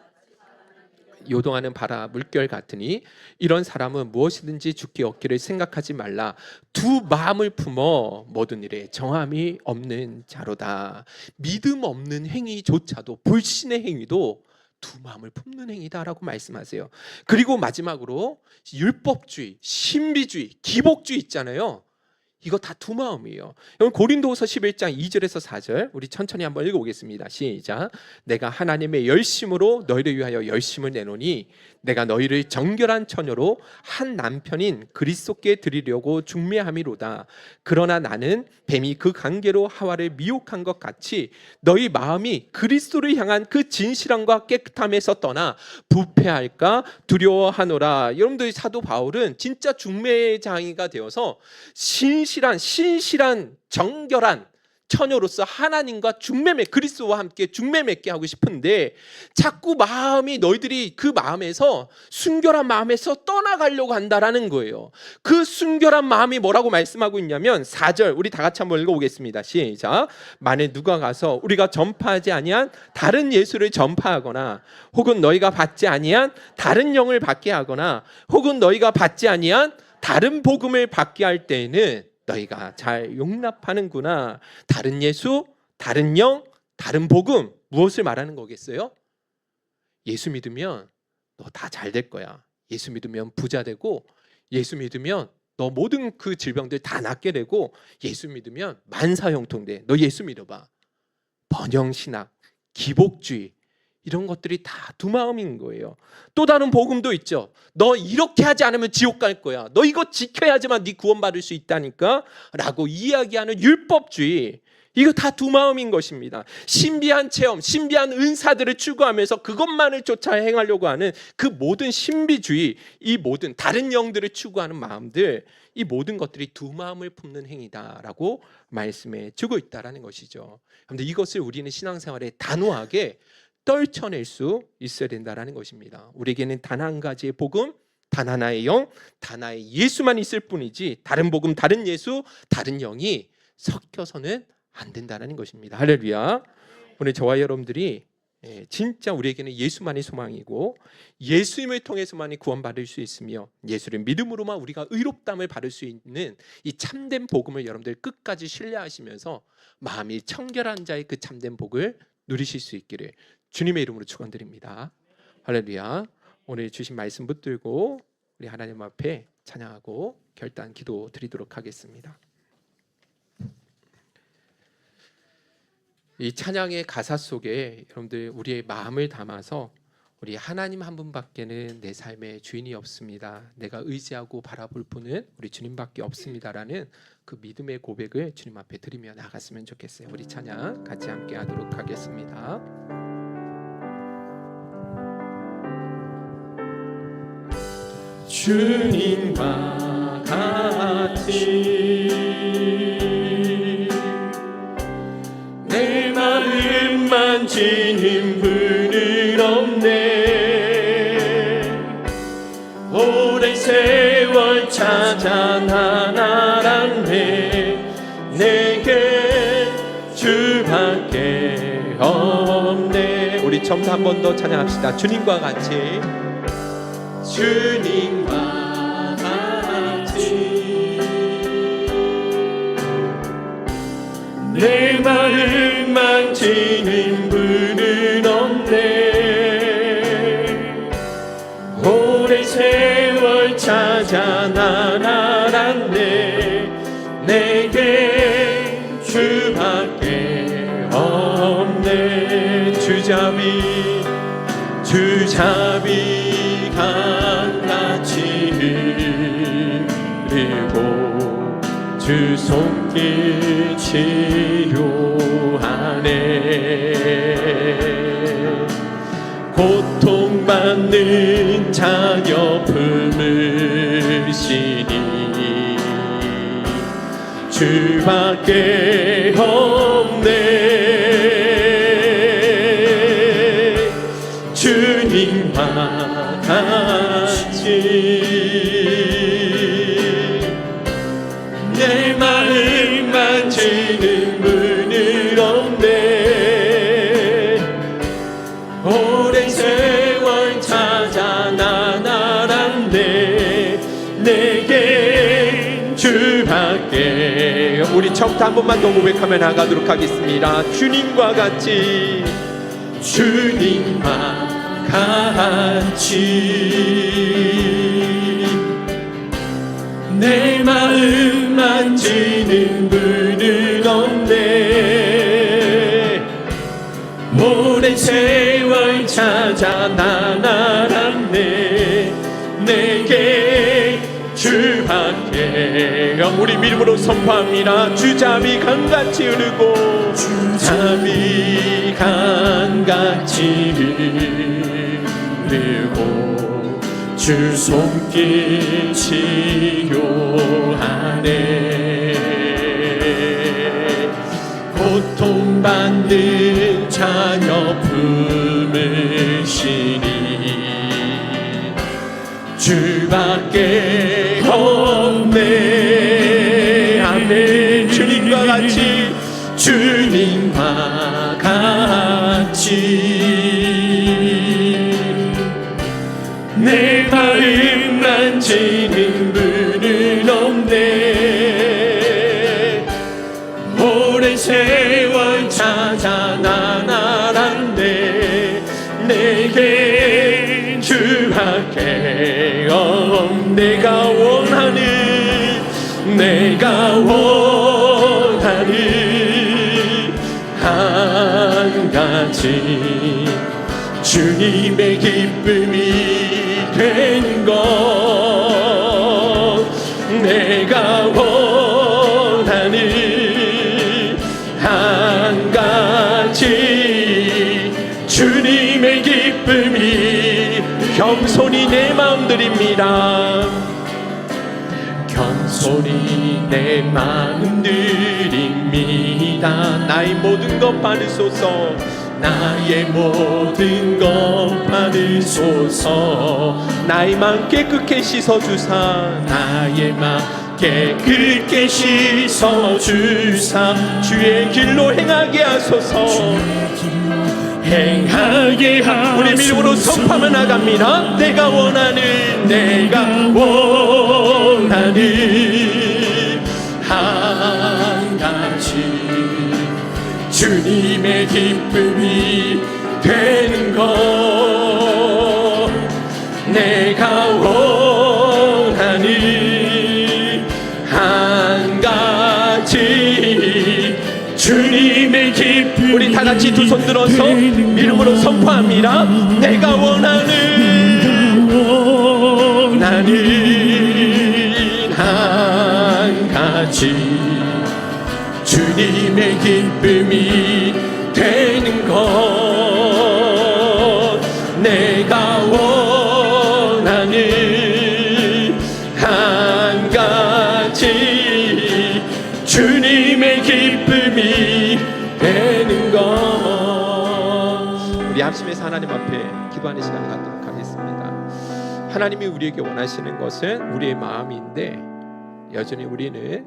A: 요동하는 바다 물결 같으니 이런 사람은 무엇이든지 죽기 얻기를 생각하지 말라. 두 마음을 품어 모든 일에 정함이 없는 자로다. 믿음 없는 행위조차도 불신의 행위도 두 마음을 품는 행위다라고 말씀하세요. 그리고 마지막으로 율법주의, 신비주의, 기복주의 있잖아요. 이거 다 두 마음이에요. 고린도후서 11장 2절에서 4절 우리 천천히 한번 읽어보겠습니다. 시작. 내가 하나님의 열심으로 너희를 위하여 열심을 내노니 내가 너희를 정결한 처녀로 한 남편인 그리스도께 드리려고 중매함이로다. 그러나 나는 뱀이 그 관계로 하와를 미혹한 것 같이 너희 마음이 그리스도를 향한 그 진실함과 깨끗함에서 떠나 부패할까 두려워하노라. 여러분들 사도 바울은 진짜 중매장이가 되어서 신실한 정결한 처녀로서 하나님과 그리스도와 함께 중매 맺게 하고 싶은데 자꾸 마음이 너희들이 그 마음에서 순결한 마음에서 떠나가려고 한다라는 거예요. 그 순결한 마음이 뭐라고 말씀하고 있냐면 4절 우리 다 같이 한번 읽어보겠습니다. 시작. 만일 누가 가서 우리가 전파하지 아니한 다른 예수를 전파하거나 혹은 너희가 받지 아니한 다른 영을 받게 하거나 혹은 너희가 받지 아니한 다른 복음을 받게 할 때에는 너희가 잘 용납하는구나. 다른 예수, 다른 영, 다른 복음 무엇을 말하는 거겠어요? 예수 믿으면 너 다 잘 될 거야. 예수 믿으면 부자 되고 예수 믿으면 너 모든 그 질병들 다 낫게 되고 예수 믿으면 만사형통돼. 너 예수 믿어봐. 번영신학, 기복주의 이런 것들이 다 두 마음인 거예요. 또 다른 복음도 있죠. 너 이렇게 하지 않으면 지옥 갈 거야. 너 이거 지켜야지만 네 구원받을 수 있다니까 라고 이야기하는 율법주의. 이거 다 두 마음인 것입니다. 신비한 체험, 신비한 은사들을 추구하면서 그것만을 쫓아 행하려고 하는 그 모든 신비주의, 이 모든 다른 영들을 추구하는 마음들, 이 모든 것들이 두 마음을 품는 행위다라고 말씀해 주고 있다라는 것이죠. 그런데 이것을 우리는 신앙생활에 단호하게 떨쳐낼 수 있어야 된다는 것입니다. 우리에게는 단 한 가지의 복음, 단 하나의 영, 단 하나의 예수만 있을 뿐이지 다른 복음, 다른 예수, 다른 영이 섞여서는 안 된다는 것입니다. 할렐루야. 오늘 저와 여러분들이 진짜 우리에게는 예수만이 소망이고 예수님을 통해서만이 구원받을 수 있으며 예수를 믿음으로만 우리가 의롭다함을 받을 수 있는 이 참된 복음을 여러분들 끝까지 신뢰하시면서 마음이 청결한 자의 그 참된 복을 누리실 수 있기를 주님의 이름으로 축원드립니다. 할렐루야. 오늘 주신 말씀 붙들고 우리 하나님 앞에 찬양하고 결단 기도 드리도록 하겠습니다. 이 찬양의 가사 속에 여러분들 우리의 마음을 담아서 우리 하나님 한 분밖에는 내 삶의 주인이 없습니다. 내가 의지하고 바라볼 분은 우리 주님밖에 없습니다라는 그 믿음의 고백을 주님 앞에 드리며 나갔으면 좋겠어요. 우리 찬양 같이 함께 하도록 하겠습니다. 주님과 같이 내 마음 만지는 분은 없네. 오랜 세월 찾아 난 알았네. 내게 주밖에 없네. 우리 처음부터 한 번 더 찬양합시다. 주님과 같이, 주님과 같이 내 마음 만지는 분은 없네. 오랜 세월 찾아 난 알았네. 내게 주밖에 없네. 주잡이 강같이 흐르고 주 손길 치료하네. 고통받는 자녀 품으시니 주밖에 없네. 주님과 같이 내 마음 만지는 분은 없네. 오랜 세월 찾아 난 알았네. 내게 주밖에. 우리 처음부터 한 번만 더 고백하며 나가도록 하겠습니다. 주님과 같이, 주님과 같이 내 마음 만지는 분은 없네. 오랜 세월 찾아 난 알았네. 내게 주밖에. 우리 믿음으로 선포합니다. 주잡이 강같이 흐르고, 주잡이 강같이 흐르고 주 손길 치료하네. 고통받는 자녀 품으시니 주밖에 없네. 아멘. 주님과 같이, 주님과 같이 내 마음 만지는 분은 없네. 오랜 세월 찾아 난 알았네. 내게 주밖에 내가 원하는 한 가지, 주님의 기쁨이 되는 것. 내가 원하는 한 가지, 주님의 기쁨이. 겸손히 내 마음 드립니다. 겸손히 내 마음 드립니다. 나의 모든 것 받으소서. 나의 모든 것 받으소서. 나의 마음 깨끗게 씻어주사. 나의 마음 깨끗게 씻어주사. 주의 길로 행하게 하소서. 행하게 하소서. 우리 믿음으로 선포하며 나갑니다. 내가 원하는 한 가지, 주님의 기쁨이 되는 것. 내가 원하는 한 가지, 주님의 기쁨이. 우리 다 같이 두 손 들어서 믿음으로 선포합니다. 내가 원하는 한 가지, 주님의 기쁨이 되는 것. 내가 원하는 한 가지, 주님의 기쁨이 되는 것. 우리 합심해서 하나님 앞에 기도하는 시간 갖도록 하겠습니다. 하나님이 우리에게 원하시는 것은 우리의 마음인데 여전히 우리는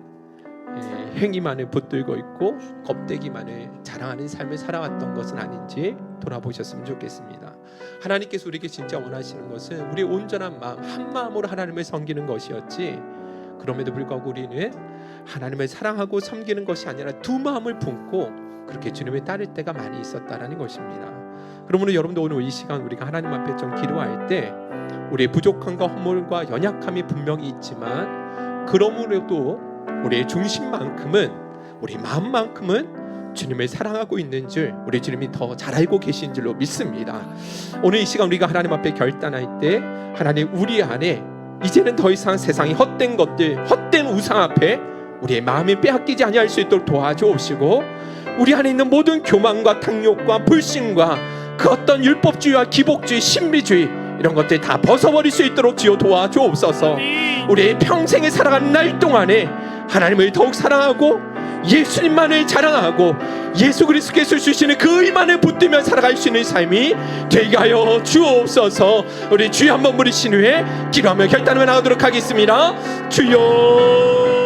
A: 행위만을 붙들고 있고 껍데기만을 자랑하는 삶을 살아왔던 것은 아닌지 돌아보셨으면 좋겠습니다. 하나님께서 우리에게 진짜 원하시는 것은 우리의 온전한 마음, 한 마음으로 하나님을 섬기는 것이었지, 그럼에도 불구하고 우리는 하나님을 사랑하고 섬기는 것이 아니라 두 마음을 품고 그렇게 주님을 따를 때가 많이 있었다라는 것입니다. 그러므로 여러분도 오늘 이 시간 우리가 하나님 앞에 좀 기도할 때 우리의 부족함과 허물과 연약함이 분명히 있지만 그러므로도 우리의 중심만큼은, 우리 마음만큼은 주님을 사랑하고 있는 줄 우리 주님이 더 잘 알고 계신 줄로 믿습니다. 오늘 이 시간 우리가 하나님 앞에 결단할 때 하나님 우리 안에 이제는 더 이상 세상이 헛된 것들, 헛된 우상 앞에 우리의 마음이 빼앗기지 아니할 수 있도록 도와주옵시고, 우리 안에 있는 모든 교만과 탕욕과 불신과 그 어떤 율법주의와 기복주의, 신비주의 이런 것들 다 벗어버릴 수 있도록 주여 도와주옵소서. 우리의 평생에 살아가는 날 동안에 하나님을 더욱 사랑하고 예수님만을 자랑하고 예수 그리스도께서 주시는 그 의만을 붙들며 살아갈 수 있는 삶이 되게 하여 주옵소서. 우리 주여 한번 부르신 후에 기도하며 결단하며 나가도록 하겠습니다. 주여.